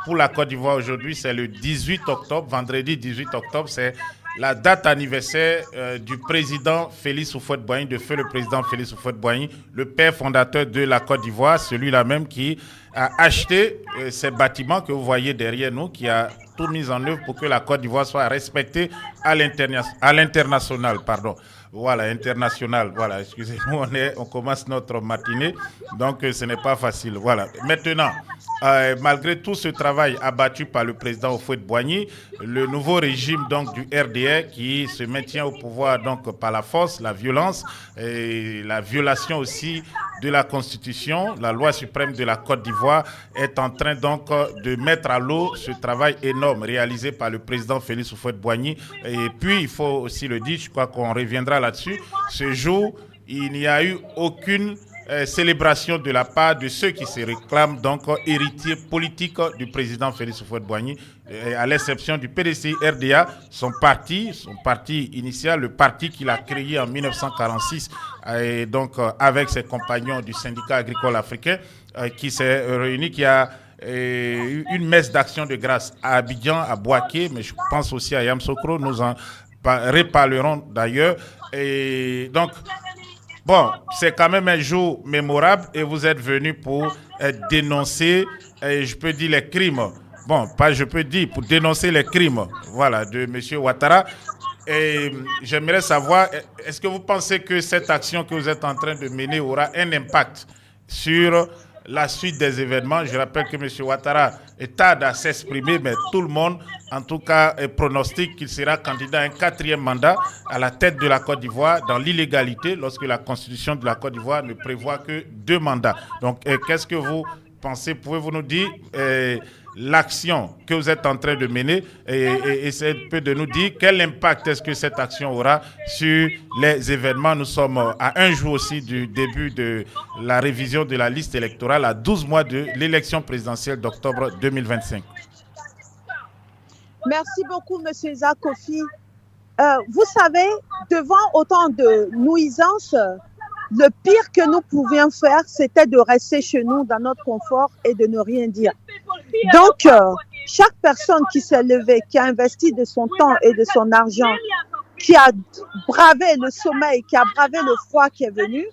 Pour la Côte d'Ivoire aujourd'hui, c'est le 18 octobre, vendredi 18 octobre, c'est la date anniversaire du président Félix Houphouët-Boigny, de feu le président Félix Houphouët-Boigny, le père fondateur de la Côte d'Ivoire, celui-là même qui a acheté ces bâtiments que vous voyez derrière nous, qui a tout mis en œuvre pour que la Côte d'Ivoire soit respectée à l'international, pardon. Voilà, international. Voilà, excusez-moi, on commence notre matinée, donc ce n'est pas facile. Voilà. Maintenant, malgré tout ce travail abattu par le président Houphouët-Boigny, le nouveau régime donc du RDR qui se maintient au pouvoir donc par la force, la violence et la violation aussi de la Constitution, la loi suprême de la Côte d'Ivoire est en train donc de mettre à l'eau ce travail énorme réalisé par le président Félix Houphouët-Boigny. Et puis, il faut aussi le dire, je crois qu'on reviendra là-dessus, ce jour, il n'y a eu aucune célébration de la part de ceux qui se réclament donc héritiers politiques du président Félix Houphouët-Boigny, à l'exception du PDC RDA, son parti initial, le parti qu'il a créé en 1946, et donc avec ses compagnons du syndicat agricole africain, qui s'est réuni, qui a eu une messe d'action de grâce à Abidjan, à Bouaké, mais je pense aussi à Yamoussoukro, nous en reparlerons d'ailleurs. Et donc, bon, c'est quand même un jour mémorable et vous êtes venus pour dénoncer, je peux dire, les crimes. Bon, pas je peux dire, pour dénoncer les crimes, voilà, de M. Ouattara. Et j'aimerais savoir, est-ce que vous pensez que cette action que vous êtes en train de mener aura un impact sur la suite des événements? Je rappelle que M. Ouattara est tarde à s'exprimer, mais tout le monde, en tout cas, pronostique qu'il sera candidat à un 4e mandat à la tête de la Côte d'Ivoire dans l'illégalité, lorsque la constitution de la Côte d'Ivoire ne prévoit que 2 mandats. Donc, qu'est-ce que vous pensez? Pouvez-vous nous dire l'action que vous êtes en train de mener et essayer un peu de nous dire quel impact est-ce que cette action aura sur les événements? Nous sommes à un jour aussi du début de la révision de la liste électorale, à 12 mois de l'élection présidentielle d'octobre 2025. Merci beaucoup, M. Zakofi. Vous savez, devant autant de nuisances, le pire que nous pouvions faire, c'était de rester chez nous dans notre confort et de ne rien dire. Donc, chaque personne qui s'est levée, qui a investi de son temps et de son argent, qui a bravé le sommeil, qui a bravé le froid qui est venu,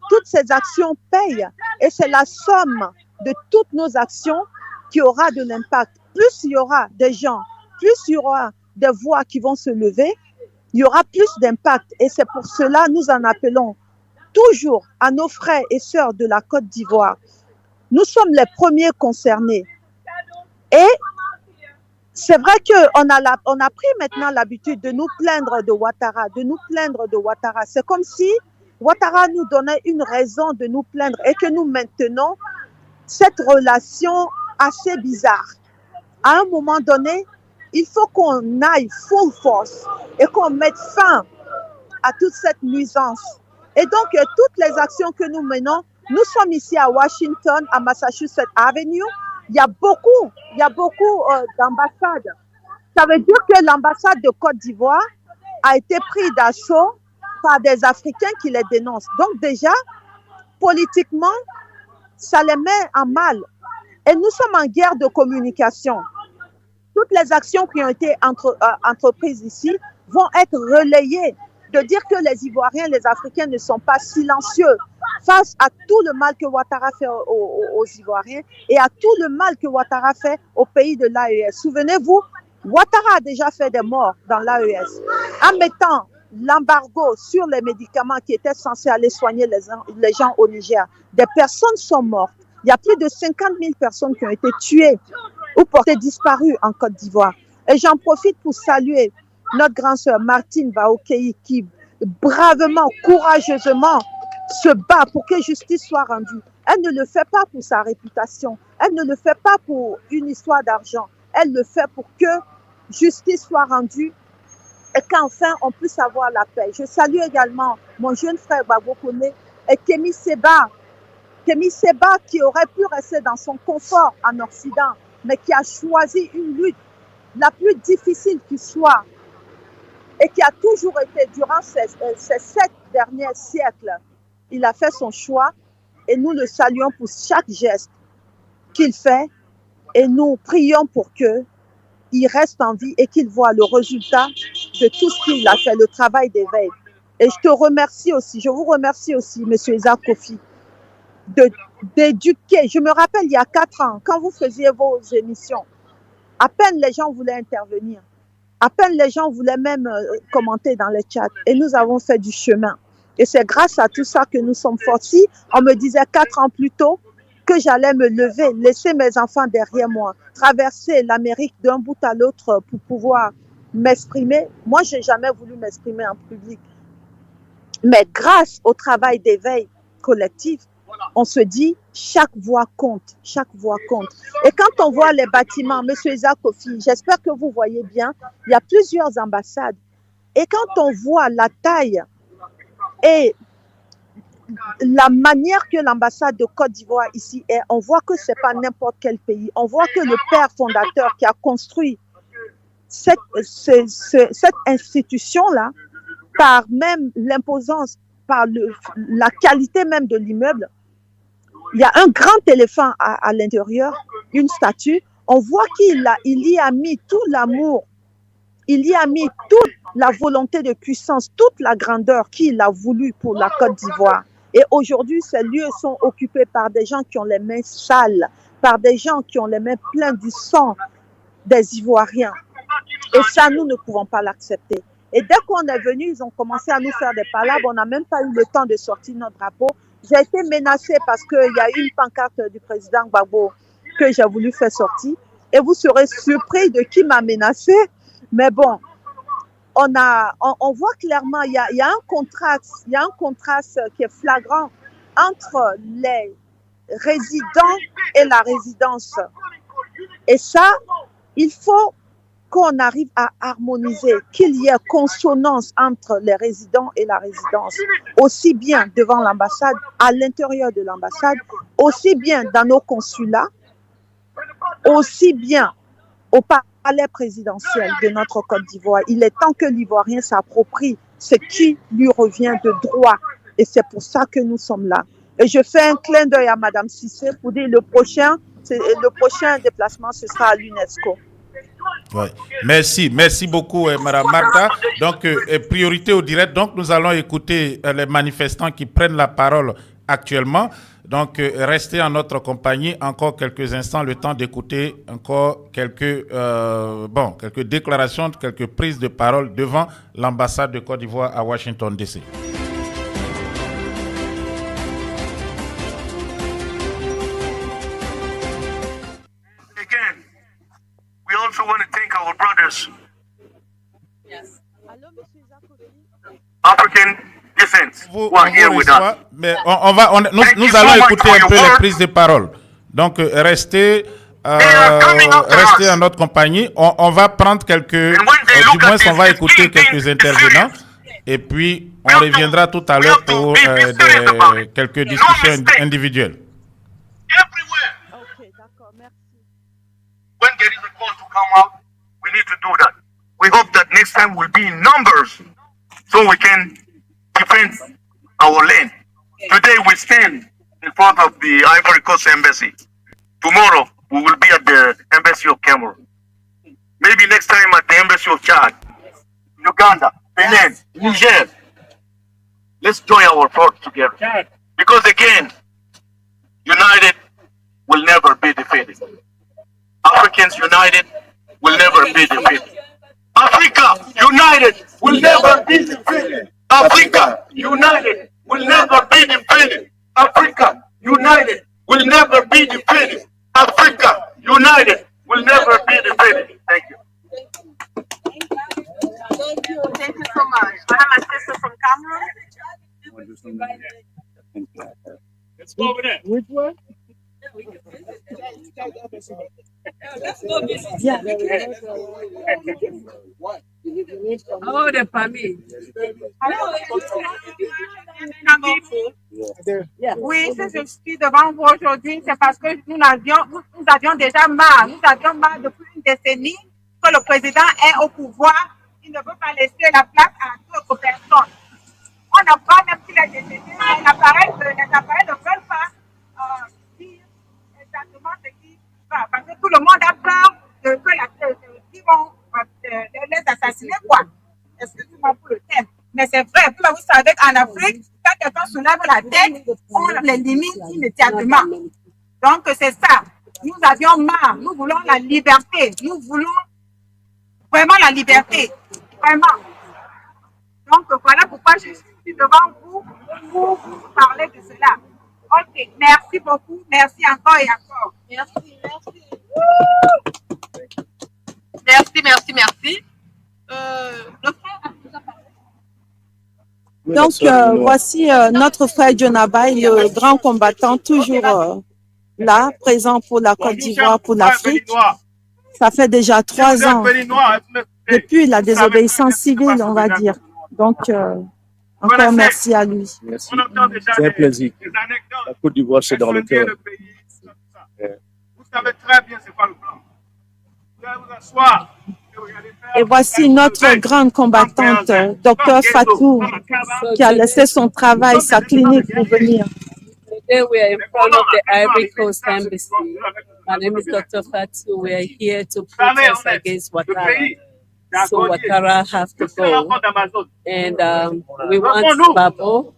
toutes ces actions payent. Et c'est la somme de toutes nos actions qui aura de l'impact. Plus il y aura des gens, plus il y aura des voix qui vont se lever, il y aura plus d'impact. Et c'est pour cela que nous en appelons toujours à nos frères et sœurs de la Côte d'Ivoire. Nous sommes les premiers concernés. Et c'est vrai qu'on a pris maintenant l'habitude de nous plaindre de Ouattara, C'est comme si Ouattara nous donnait une raison de nous plaindre et que nous maintenons cette relation assez bizarre. À un moment donné, il faut qu'on aille full force et qu'on mette fin à toute cette nuisance. Et donc, toutes les actions que nous menons, nous sommes ici à Washington, à Massachusetts Avenue. Il y a beaucoup d'ambassades. Ça veut dire que l'ambassade de Côte d'Ivoire a été prise d'assaut par des Africains qui les dénoncent. Donc déjà, politiquement, ça les met en mal. Et nous sommes en guerre de communication. Toutes les actions qui ont été entreprises ici vont être relayées. De dire que les Ivoiriens, les Africains ne sont pas silencieux face à tout le mal que Ouattara fait aux Ivoiriens et à tout le mal que Ouattara fait au pays de l'AES. Souvenez-vous, Ouattara a déjà fait des morts dans l'AES en mettant l'embargo sur les médicaments qui étaient censés aller soigner les gens au Niger. Des personnes sont mortes. Il y a plus de 50 000 personnes qui ont été tuées ou portées disparues en Côte d'Ivoire. Et j'en profite pour saluer notre grande sœur Martine Baokei qui bravement, courageusement se bat pour que justice soit rendue. Elle ne le fait pas pour sa réputation. Elle ne le fait pas pour une histoire d'argent. Elle le fait pour que justice soit rendue et qu'enfin on puisse avoir la paix. Je salue également mon jeune frère Babokone et Kémy Seba qui aurait pu rester dans son confort en Occident, mais qui a choisi une lutte la plus difficile qui soit et qui a toujours été durant ces 7 derniers siècles. Il a fait son choix et nous le saluons pour chaque geste qu'il fait et nous prions pour qu'il reste en vie et qu'il voit le résultat de tout ce qu'il a fait, le travail d'éveil. Et je vous remercie aussi, M. Isaac Kofi, d'éduquer. Je me rappelle il y a 4 ans, quand vous faisiez vos émissions, à peine les gens voulaient intervenir, à peine les gens voulaient même commenter dans les chats. Et nous avons fait du chemin. Et c'est grâce à tout ça que nous sommes forts. Si on me disait 4 ans plus tôt que j'allais me lever, laisser mes enfants derrière moi, traverser l'Amérique d'un bout à l'autre pour pouvoir m'exprimer, moi, je n'ai jamais voulu m'exprimer en public. Mais grâce au travail d'éveil collectif, on se dit chaque voix compte, chaque voix compte. Et quand on voit les bâtiments, M. Isaac Kofi, j'espère que vous voyez bien, il y a plusieurs ambassades. Et quand on voit la taille et la manière que l'ambassade de Côte d'Ivoire ici est, on voit que ce n'est pas n'importe quel pays. On voit que le père fondateur qui a construit cette institution-là, par même l'imposance, par la qualité même de l'immeuble, il y a un grand éléphant à l'intérieur, une statue. On voit qu'il y a mis tout l'amour, il y a mis toute la volonté de puissance, toute la grandeur qu'il a voulu pour la Côte d'Ivoire. Et aujourd'hui, ces lieux sont occupés par des gens qui ont les mains sales, par des gens qui ont les mains pleines du sang des Ivoiriens. Et ça, nous ne pouvons pas l'accepter. Et dès qu'on est venu, ils ont commencé à nous faire des palabres. On n'a même pas eu le temps de sortir notre drapeau. J'ai été menacée parce qu'il y a une pancarte du président Gbagbo que j'ai voulu faire sortir. Et vous serez surpris de qui m'a menacée. Mais bon, on voit clairement, il y a un contraste qui est flagrant entre les résidents et la résidence. Et ça, il faut qu'on arrive à harmoniser, qu'il y ait consonance entre les résidents et la résidence, aussi bien devant l'ambassade, à l'intérieur de l'ambassade, aussi bien dans nos consulats, aussi bien au palais présidentiel de notre Côte d'Ivoire. Il est temps que l'Ivoirien s'approprie ce qui lui revient de droit. Et c'est pour ça que nous sommes là. Et je fais un clin d'œil à Mme Cissé pour dire le prochain déplacement, ce sera à l'UNESCO. Ouais. Merci beaucoup, Mme Martha. Donc, priorité au direct. Donc, nous allons écouter les manifestants qui prennent la parole actuellement. Donc, restez en notre compagnie encore quelques instants, le temps d'écouter encore quelques déclarations, quelques prises de parole devant l'ambassade de Côte d'Ivoire à Washington, D.C. We also want to thank our brothers, African descent, who are here with us. Mais nous allons écouter un peu les prises de parole. Donc, restez en notre compagnie. On va prendre du moins, on va écouter quelques intervenants. Et puis, on reviendra tout à l'heure pour quelques discussions individuelles. When there is a call to come out, we need to do that. We hope that next time we'll be in numbers so we can defend our land. Today we stand in front of the Ivory Coast Embassy. Tomorrow we will be at the Embassy of Cameroon. Maybe next time at the Embassy of Chad, Uganda, Benin, Niger. Let's join our forces together. Because again, united will never be defeated. Africans united will never be defeated. Africa united will never be defeated. Africa united will never be defeated. Africa united will never be defeated. Africa united will never be defeated. Thank you. Thank you. Thank you so much. I have my sister from Cameroon. Let's go over there. Which one? Let's go visit. Yeah. Oh, the famille. Oui, si je suis devant vous aujourd'hui, c'est parce que nous avions déjà marre. Nous avions marre depuis une décennie que le président est au pouvoir. Il ne veut pas laisser la place à d'autres personnes. On n'a pas, même s'il est décédé, les appareils ne veulent pas dire exactement ce qui va. Parce que tout le monde a peur qu'ils vont les assassiner, quoi. Excusez-moi pour le thème. Mais c'est vrai, comme vous savez qu'en Afrique, quand quelqu'un soulève la tête, on l'élimine immédiatement. Donc c'est ça. Nous avions marre. Nous voulons la liberté. Nous voulons vraiment la liberté. Vraiment. Donc voilà pourquoi je suis devant vous pour vous parler de cela. Ok, merci beaucoup. Merci encore et encore. Merci. Le frère vous a parlé. Donc, voici notre frère Jonabai, le grand combattant, toujours là, présent pour la Côte d'Ivoire, pour l'Afrique. Ça fait déjà 3 ans, depuis la désobéissance civile, on va dire. Donc, encore merci à lui. Merci. C'est un plaisir. La Côte d'Ivoire, c'est dans le cœur. Vous savez très bien c'est quoi le plan. Vous allez vous asseoir. Et voici notre grande combattante, Dr Fatou, qui a laissé son travail, sa clinique pour venir. Today we are in front of the Ivory Coast Embassy. My name is Dr. Fatou. We are here to protest against Ouattara. So Ouattara have to go. And we want Babo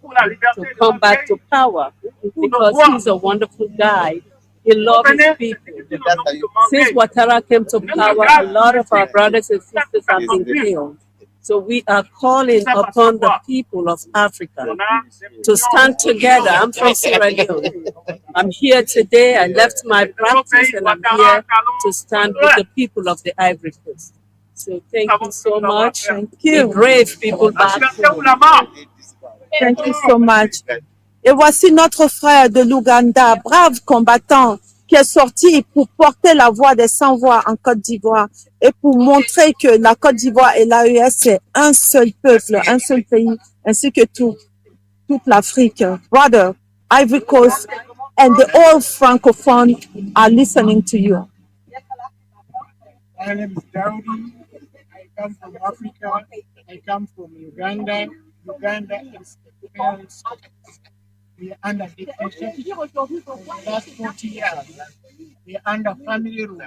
to come back to power because he's a wonderful guy. He loves his people. Since Ouattara came to power, a lot of our brothers and sisters have been killed. So we are calling upon the people of Africa to stand together. I'm from Sierra Leone. I'm here today. I left my practice and I'm here to stand with the people of the Ivory Coast. So thank you so much. Thank you. The brave people back home. Thank you so much. Et voici notre frère de l'Ouganda, brave combattant, qui est sorti pour porter la voix des sans-voix en Côte d'Ivoire et pour montrer que la Côte d'Ivoire et l'AES, c'est un seul peuple, un seul pays, ainsi que toute l'Afrique. Brother, Ivory Coast and the all Francophone are listening to you. My name is Daudi. I come from Africa. I come from Uganda. Uganda is very strong. We are under dictature for the last 40 years. We are under family rule.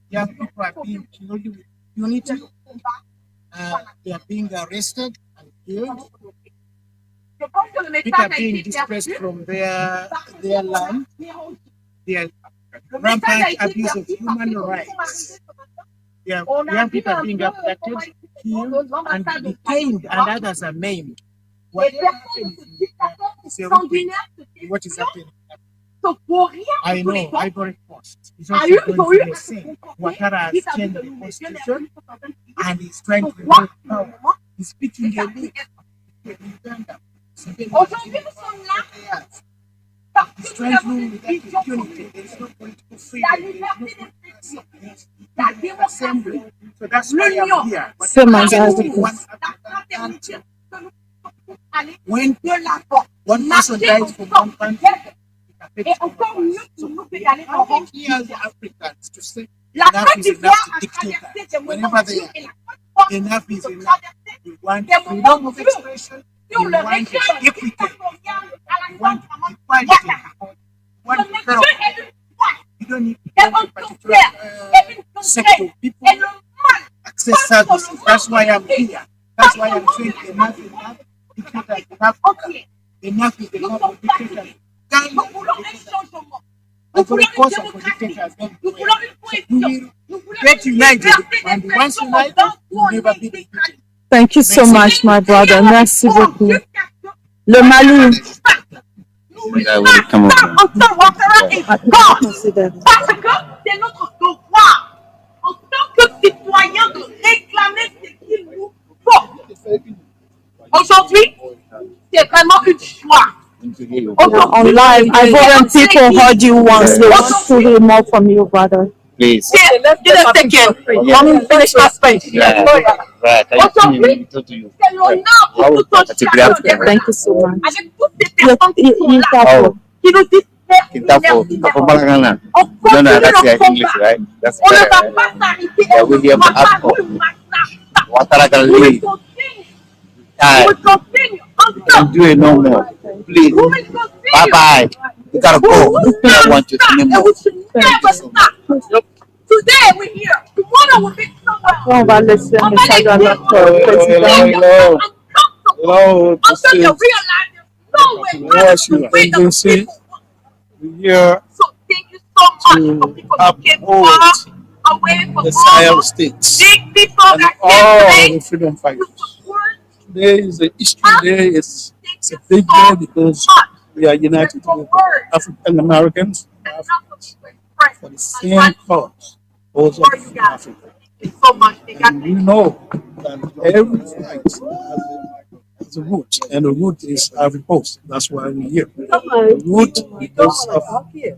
Young people are being killed with impunity. They are being arrested and killed. People are being displaced from their land. Their rampant abuse of human rights. Young people are being abducted, killed, and detained, and others are maimed. What is happening? I know, Ivory Coast is also going through the same. Ouattara has changed the constitution and he's trying to remove power. He's speaking a bit of Uganda. He's trying to rule without impunity. There is no political freedom. There is no political assembly. So that's why I'm here. When one person dies from one country, it affects so we as the Africans to say enough is enough to dictators. Whenever they are, enough is enough. We want freedom of expression. We want equity. We want equality. We want help. We don't need a particular sector of people access services. That's why I'm here. That's why I'm saying enough is enough. Dictators in Africa. Enough is enough of dictators. Over the course of the dictators, we will get united, and once united, we will never be defeated. Thank you so much, my brother. Merci beaucoup. Le Mali. Parce que c'est notre devoir en tant que citoyens de réclamer ce qu'il nous faut. Aujourd'hui, c'est vraiment une joie. On live, Ivorian people heard you once. They want to hear more from you, brother. please. Let's get a second. Let me finish my speech. Yeah. Right. I need to talk to you. Thank you so much. Kintafo Malangana. No, that's the English, right? That's better, right? Yeah, William Apple. Ouattara can leave. Don't do it no more. Please. Bye-bye. You gotta go. I want you to anymore. Today we're here. Tomorrow we'll be somewhere. On va laisser un message à notre président. Until you realize there's no way Washington, D.C. Here so thank you so much for people who came far away from the Sahel states big people and that all came the freedom fighters. Today is a history day. It's a big day because we are united with African Americans for the same cause, both of Africa. so much. And we know that every fight has a root, and the root is Ivory Coast. That's why we're here. The root because of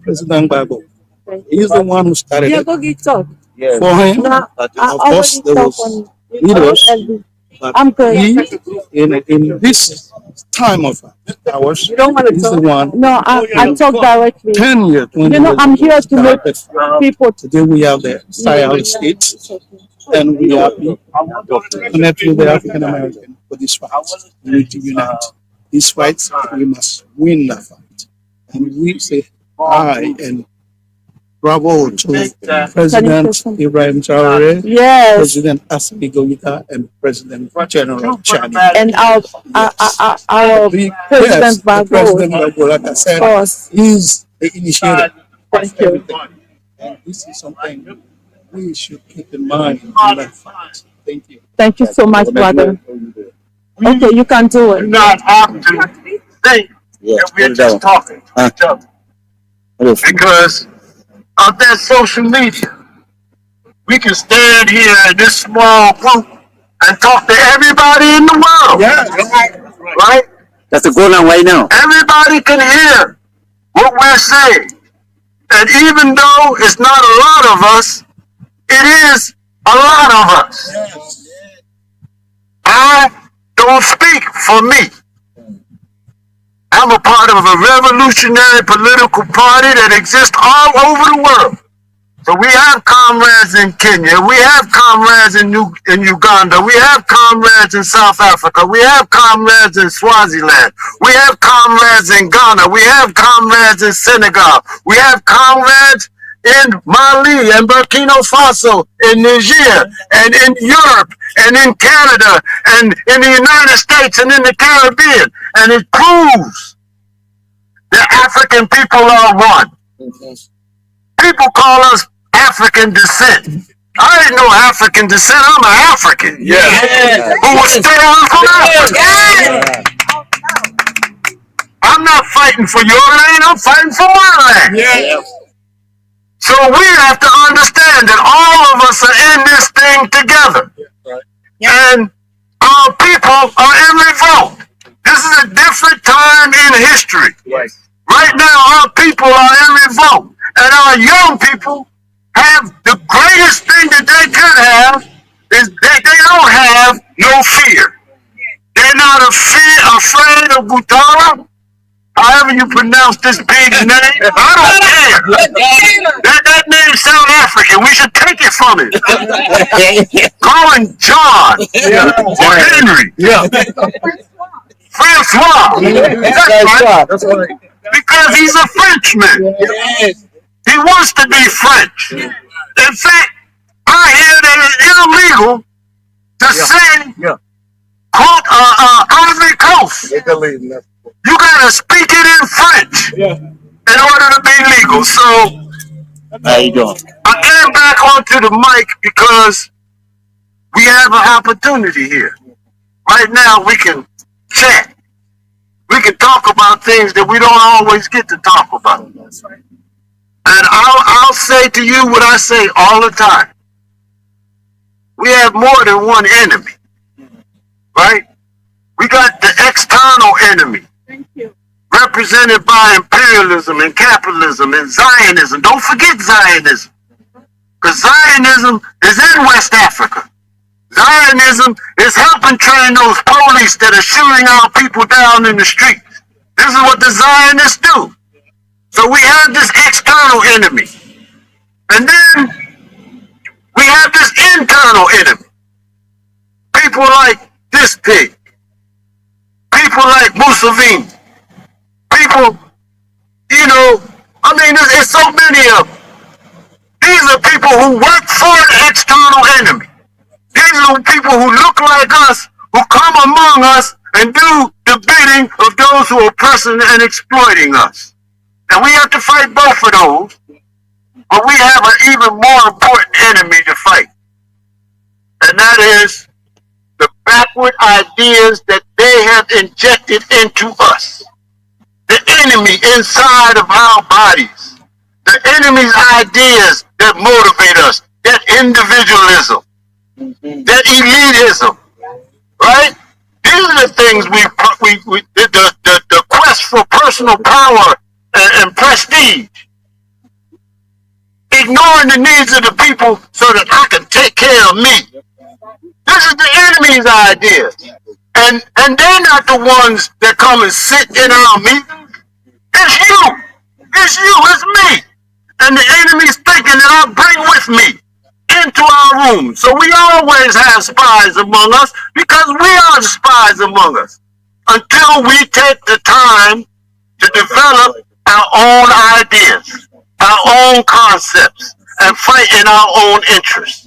President Gbagbo. He's the one who started it. For him, of course, there was leaders. But he, in this time of ours, he's the one. No, I talk directly. 10 years. I'm here to make people. Today we have the Sahel states, and we are connected with the African American for this fight. We need to unite. This fight, we must win that fight. And we say hi and bravo to President Ibrahim Traore, President Assimi Goïta, and President General Chani. And our President Gbagbo, like I said, is the initiator. Thank you. And this is something we should keep in mind in that fight. Thank you. Thank you so much, brother. Okay, you can do it. Not have to think that we're just talking to each other. Because of that social media, we can stand here in this small group and talk to everybody in the world. Right? That's the goal right now. Everybody can hear what we're saying. And even though it's not a lot of us, it is a lot of us. I don't speak for me. I'm a part of a revolutionary political party that exists all over the world. So we have comrades in Kenya, we have comrades in Uganda, we have comrades in South Africa, we have comrades in Swaziland, we have comrades in Ghana, we have comrades in Senegal, we have comrades in Mali and Burkina Faso, in Niger, and in Europe, and in Canada, and in the United States, and in the Caribbean. And it proves that African people are one. People call us African descent. I ain't no African descent, I'm an African. Who was stolen from Africa. I'm not fighting for your land, I'm fighting for my land. So we have to understand that all of us are in this thing together. And our people are in revolt. This is a different time in history. Right now, our people are in revolt. And our young people have the greatest thing that they could have is that they don't have no fear. They're not afraid of Ouattara. However you pronounce this big name, I don't care. That name sounds African. We should take it from him. Call him John or Henry. Francois. That's right. Because he's a Frenchman. He wants to be French. In fact, I hear that it's illegal to say Ivory Coast. You gotta speak it in French in order to be legal. So I came back onto the mic because we have an opportunity here. Right now we can chat. We can talk about things that we don't always get to talk about. And I'll say to you what I say all the time. We have more than one enemy. Right? We got the external enemy. Represented by imperialism and capitalism and Zionism. Don't forget Zionism. Because Zionism is in West Africa. Zionism is helping train those police that are shooting our people down in the streets. This is what the Zionists do. So we have this external enemy. And then we have this internal enemy. People like this pig. People like Mussolini. People, you know, I mean, there's so many of them. These are people who work for the external enemy. These are people who look like us, who come among us and do the bidding of those who are oppressing and exploiting us. And we have to fight both of those, but we have an even more important enemy to fight. And that is the backward ideas that they have injected into us. The enemy inside of our bodies. The enemy's ideas that motivate us. That individualism. That elitism. Right? These are the things the quest for personal power and prestige. Ignoring the needs of the people so that I can take care of me. This is the enemy's ideas. And they're not the ones that come and sit in our meetings. It's you. It's you. It's me. And the enemy's thinking that I'll bring with me into our room. So we always have spies among us because we are the spies among us. Until we take the time to develop our own ideas, our own concepts, and fight in our own interests.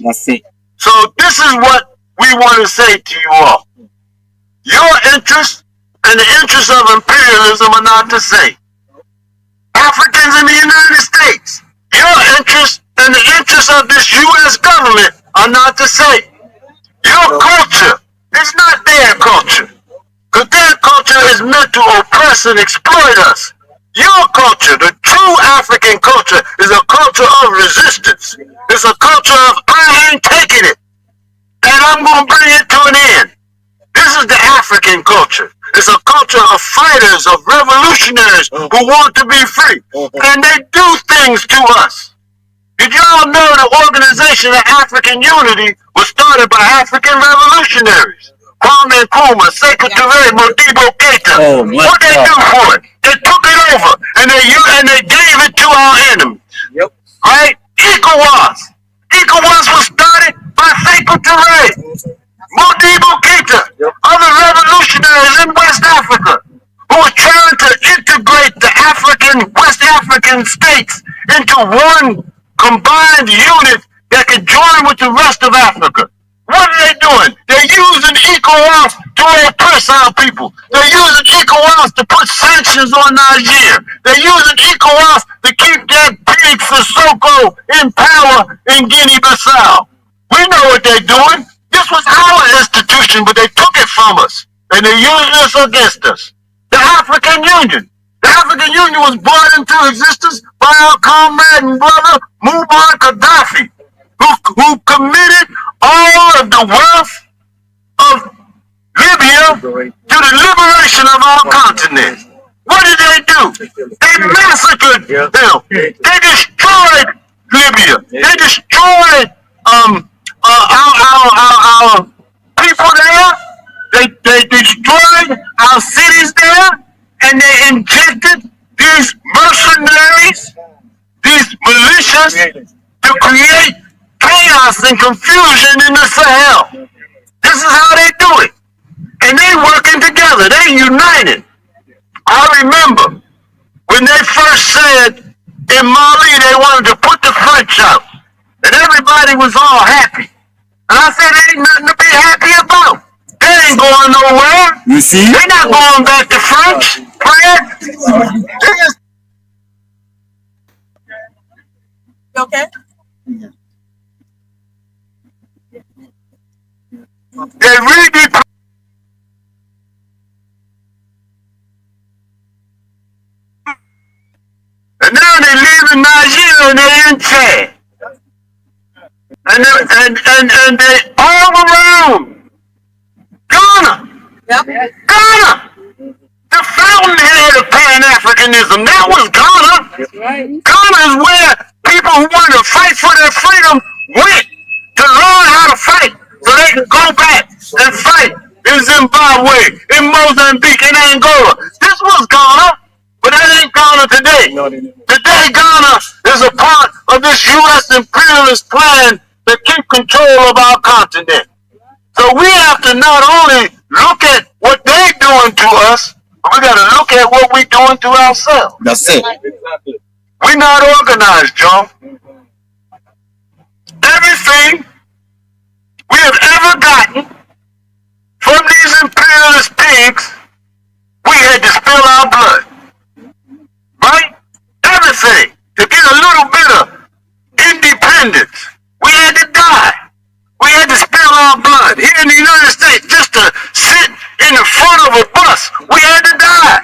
So this is what we want to say to you all. Your interests and the interests of imperialism are not the same. Africans in the United States, your interests and the interests of this U.S. government are not the same. Your culture is not their culture. Because their culture is meant to oppress and exploit us. Your culture, the true African culture, is a culture of resistance. It's a culture of I ain't taking it. And I'm going to bring it to an end. This is the African culture. It's a culture of fighters, of revolutionaries who want to be free. And they do things to us. Did y'all know the Organization of African Unity was started by African revolutionaries? Kwame Nkrumah, Sekou Touré, Modibo Keita. What they do for it? They took it over and they gave it to our enemies. Right? ECOWAS. ECOWAS was started by Sekou Touré, Modibo Keita, other revolutionaries in West Africa who were trying to integrate the West African states into one combined unit that could join with the rest of Africa. What are they doing? They're using ECOWAS to oppress our people. They're using ECOWAS to put sanctions on Niger. They're using ECOWAS to keep that pig Sissoko in power in Guinea-Bissau. We know what they're doing. This was our institution, but they took it from us. And they used this against us. The African Union. The African Union was brought into existence by our comrade and brother Muammar Gaddafi, who committed all of the wealth of Libya to the liberation of our continent. What did they do? They massacred them. They destroyed Libya. They destroyed our people there. They destroyed our cities there, and they injected these mercenaries, these militias, to create chaos and confusion in the Sahel. This is how they do it. And they working together. They united. I remember when they first said in Mali they wanted to put the French out. And everybody was all happy. And I said, there ain't nothing to be happy about. They ain't going nowhere. You see? They're not going back to French. Okay? They really and now they live in Nigeria and they're in Chad. And they all around Ghana. Yep. Ghana! The fountainhead of Pan-Africanism. That was Ghana. Right. Ghana is where people people who wanted to fight for their freedom went to learn how to fight so they can go back and fight in Zimbabwe, in Mozambique, in Angola. This was Ghana, but that ain't Ghana today. Today, Ghana is a part of this U.S. imperialist plan to keep control of our continent. So we have to not only look at what they're doing to us, but we got to look at what we're doing to ourselves. That's it. We're not organized, John. Everything we have ever gotten from these imperialist pigs, we had to spill our blood. Right? Everything. To get a little bit of independence, we had to die. We had to spill our blood. Here in the United States, just to sit in the front of a bus, we had to die.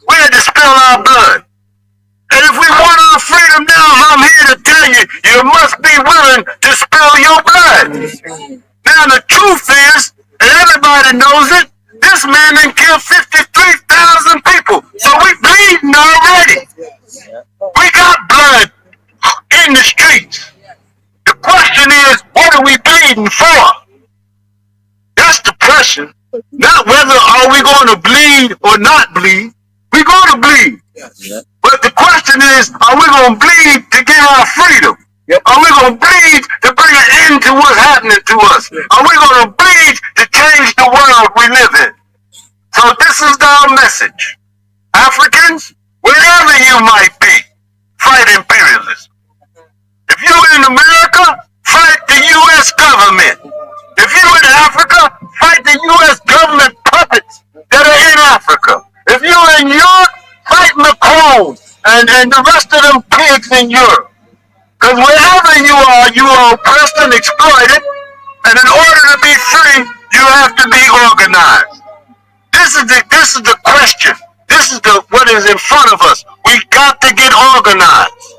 We had to spill our blood. And if we want our freedom now, I'm here to tell you, you must be willing to spill your blood. Now the truth is, and everybody knows it, this man done killed 53,000 people. So we bleeding already. We got blood in the streets. The question is, what are we bleeding for? That's the question. Not whether are we going to bleed or not bleed. We're going to bleed. But the question is, are we going to bleed to get our freedom? Are we going to bleed to bring an end to what's happening to us? Are we going to bleed to change the world we live in? So this is our message. Africans, wherever you might be, fight imperialism. If you're in America, fight the U.S. government. If you're in Africa, fight the U.S. government puppets that are in Africa. If you're in Europe, fight Macron and the rest of them pigs in Europe. Because wherever you are oppressed and exploited, and in order to be free, you have to be organized. This is the question. This is what is in front of us. We got to get organized.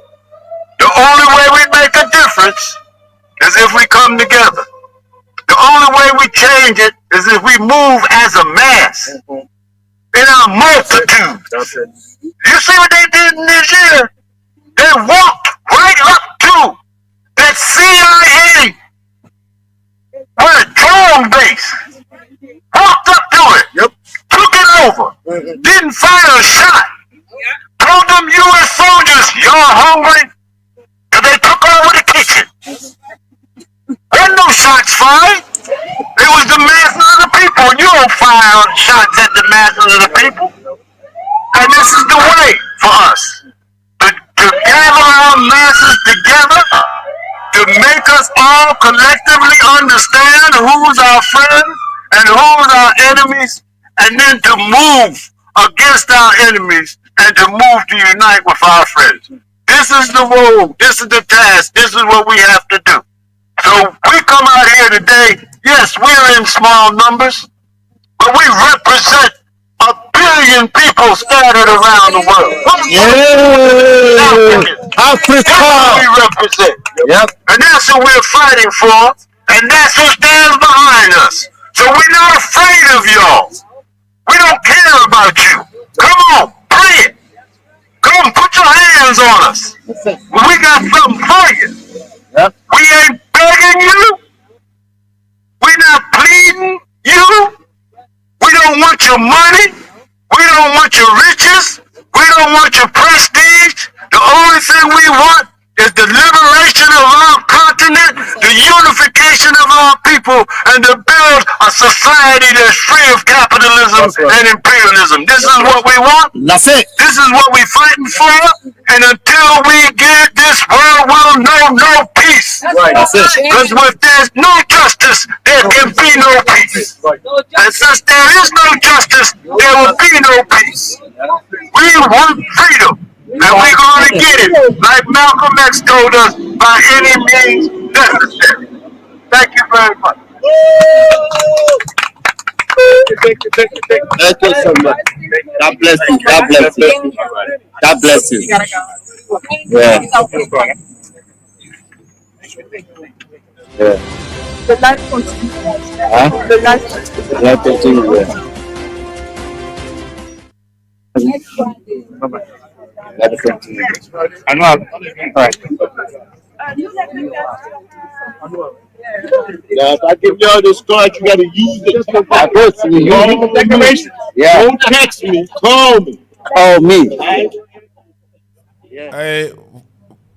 The only way we make a difference is if we come together. The only way we change it is if we move as a mass in our multitudes. You see what they did in Niger? They walked right up to that CIA with a drone base. Walked up to it, took it over, didn't fire a shot. Told them U.S. soldiers, y'all hungry? And they took over the kitchen. Wasn't no shots fired. It was the masses of the people. You don't fire shots at the masses of the people. And this is the way for us. To gather our masses together, to make us all collectively understand who's our friends and who's our enemies, and then to move against our enemies and to move to unite with our friends. This is the road, this is the task, this is what we have to do. So we come out here today, yes, we're in small numbers, but we represent 1 billion people scattered around the world. Africa! That's what we represent. And that's what we're fighting for, and that's who stands behind us. So we're not afraid of y'all. We don't care about you. Come on, bring it. Come, put your hands on us. We got something for you. We ain't begging you. We're not pleading you. We don't want your money. We don't want your riches. We don't want your prestige. The only thing we want is the liberation of our continent, the unification of our people, and to build a society that's free of capitalism and imperialism. This is what we want. That's it. This is what we're fighting for. And until we get this world will know no peace. Right. That's it. Because if there's no justice, there can be no peace. And since there is no justice, there will be no peace. We want freedom. And we're going to get it, like Malcolm X told us, by any means necessary. Thank you very much. Thank you so much. God bless you. God bless you. God bless you. Yeah. Yeah. The life continues. Huh? The life continues. The life continues. Yeah. Bye-bye. Now, if I give y'all this card, you gotta use it. I put you use the declaration. Yeah. Don't text me, call me. Call me.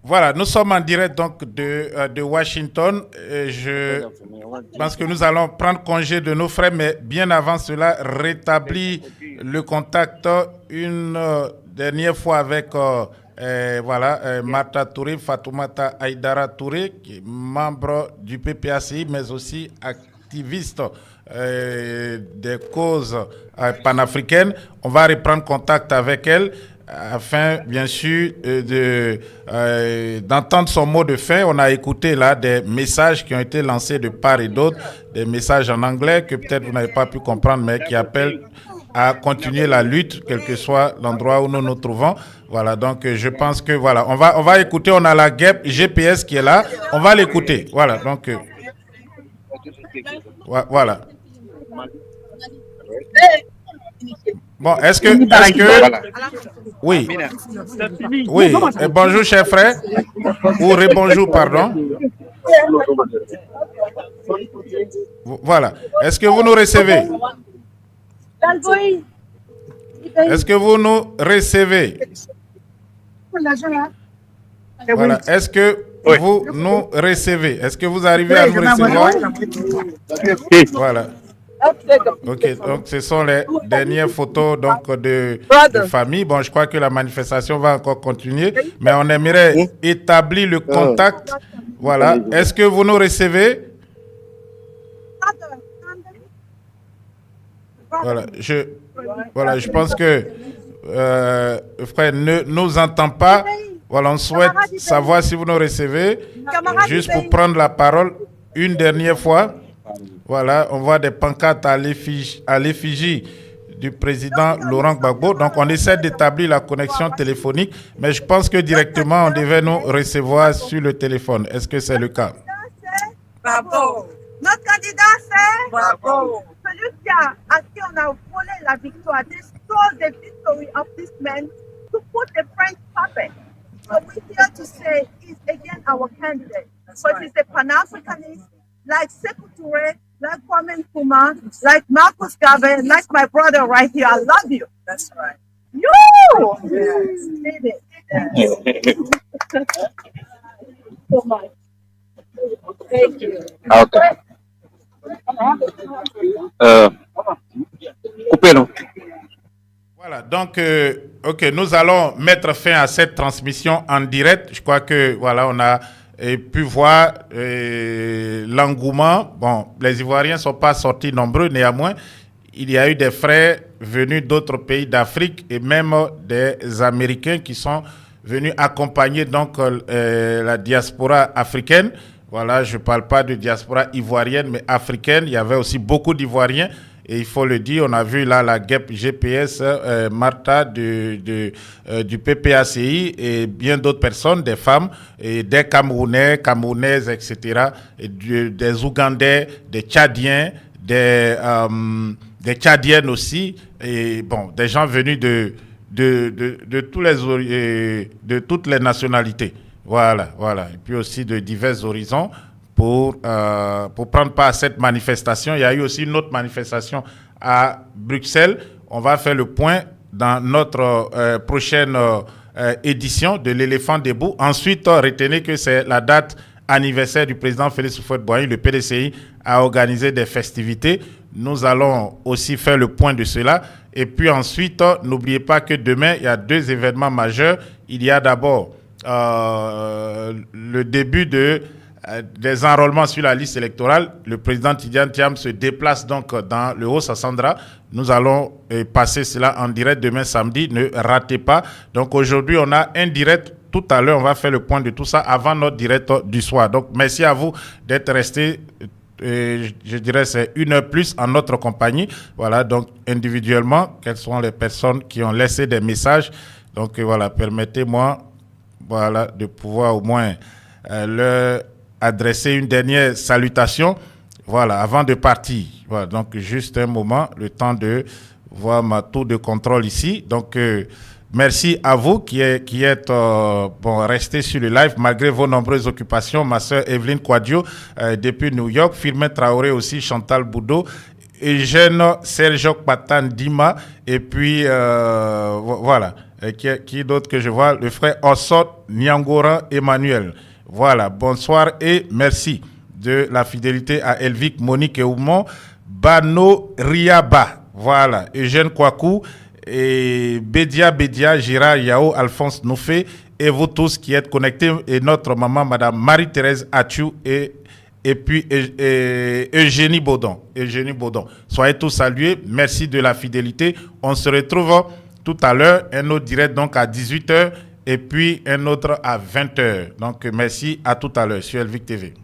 Voilà, nous sommes en direct donc de Washington. Je pense que nous allons prendre congé de nos frères, mais bien avant cela, rétablir le contact une dernière fois avec Martha Touré, Fatoumata Aïdara Touré, qui est membre du PPACI, mais aussi activiste des causes panafricaines. On va reprendre contact avec elle afin, bien sûr, d'entendre son mot de fin. On a écouté là des messages qui ont été lancés de part et d'autre, des messages en anglais que peut-être vous n'avez pas pu comprendre, mais qui appellent à continuer la lutte, quel que soit l'endroit où nous nous trouvons. Voilà, donc je pense que voilà, on va écouter. On a la guêpe GPS qui est là. On va l'écouter. Voilà, donc voilà. Bon, est-ce que oui, oui. Bonjour, cher frère. Ou rebonjour, pardon. Voilà. Est-ce que vous nous recevez? Est-ce que vous nous recevez? Voilà. Est-ce que vous nous recevez? Est-ce que vous arrivez à nous recevoir? Voilà. Ok, donc ce sont les dernières photos donc de famille. Bon, je crois que la manifestation va encore continuer, mais on aimerait établir le contact. Voilà. Est-ce que vous nous recevez? Voilà, je pense que frère ne nous entend pas. Voilà, on souhaite savoir si vous nous recevez, juste pour prendre la parole une dernière fois. Voilà, on voit des pancartes à l'effigie du président Laurent Gbagbo. Donc, on essaie d'établir la connexion téléphonique, mais je pense que directement, on devait nous recevoir sur le téléphone. Est-ce que c'est le cas? Bravo. Notre candidat, c'est bravo. Celui à qui on a volé la victoire. They stole the victory of this man to put the French puppet. So we're here to say he's again our candidate. But he's a Pan-Africanist, like Sekou Touré, like Kwame Nkrumah, like Marcus Garvey, like my brother right here. I love you. That's right. You! Yes. So much. Thank you. Okay. Coupez-nous. Voilà, donc, ok, nous allons mettre fin à cette transmission en direct. Je crois que, voilà, on a pu voir l'engouement. Bon, les Ivoiriens ne sont pas sortis nombreux, néanmoins, il y a eu des frères venus d'autres pays d'Afrique et même des Américains qui sont venus accompagner donc la diaspora africaine. Voilà, je ne parle pas de diaspora ivoirienne, mais africaine. Il y avait aussi beaucoup d'Ivoiriens. Et il faut le dire, on a vu là la guêpe GPS, Martha du PPACI et bien d'autres personnes, des femmes, et des Camerounais, Camerounaises, etc., et des Ougandais, des Tchadiens, des Tchadiennes aussi, et bon, des gens venus de toutes les nationalités. Voilà, voilà. Et puis aussi de divers horizons pour prendre part à cette manifestation. Il y a eu aussi une autre manifestation à Bruxelles. On va faire le point dans notre prochaine édition de l'éléphant debout. Ensuite, retenez que c'est la date anniversaire du président Félix Houphouët-Boigny. Le PDCI a organisé des festivités. Nous allons aussi faire le point de cela. Et puis ensuite, n'oubliez pas que demain, il y a 2 événements majeurs. Il y a d'abord le début des enrôlements sur la liste électorale. Le président Tidiane Thiam se déplace donc dans le Haut-Sassandra. Nous allons passer cela en direct demain samedi. Ne ratez pas. Donc aujourd'hui, on a un direct. Tout à l'heure, on va faire le point de tout ça avant notre direct du soir. Donc merci à vous d'être restés. Je dirais c'est 1 heure plus en notre compagnie. Voilà, donc individuellement, quelles sont les personnes qui ont laissé des messages. Donc voilà, permettez-moi voilà, de pouvoir au moins leur adresser une dernière salutation, voilà, avant de partir. Voilà, donc juste un moment, le temps de voir ma tour de contrôle ici. Donc merci à vous qui êtes restés sur le live malgré vos nombreuses occupations. Ma soeur Evelyne Quadio depuis New York, Firmin Traoré aussi, Chantal Boudot, Eugène Sergio Patan Dima, et puis voilà, qui d'autre que je vois, le frère Ossot Nyangora Emmanuel. Voilà, bonsoir et merci de la fidélité à Elvic, Monique et Oumon, Bano Riaba, voilà, Eugène Kwaku, et Bédia, Gérard Yao, Alphonse Noufé, et vous tous qui êtes connectés, et notre maman, Madame Marie-Thérèse Athiou, et puis Eugénie Baudon. Soyez tous salués, merci de la fidélité. On se retrouve tout à l'heure, un autre direct donc à 18h, et puis un autre à 20h. Donc merci, à tout à l'heure sur LVIK TV.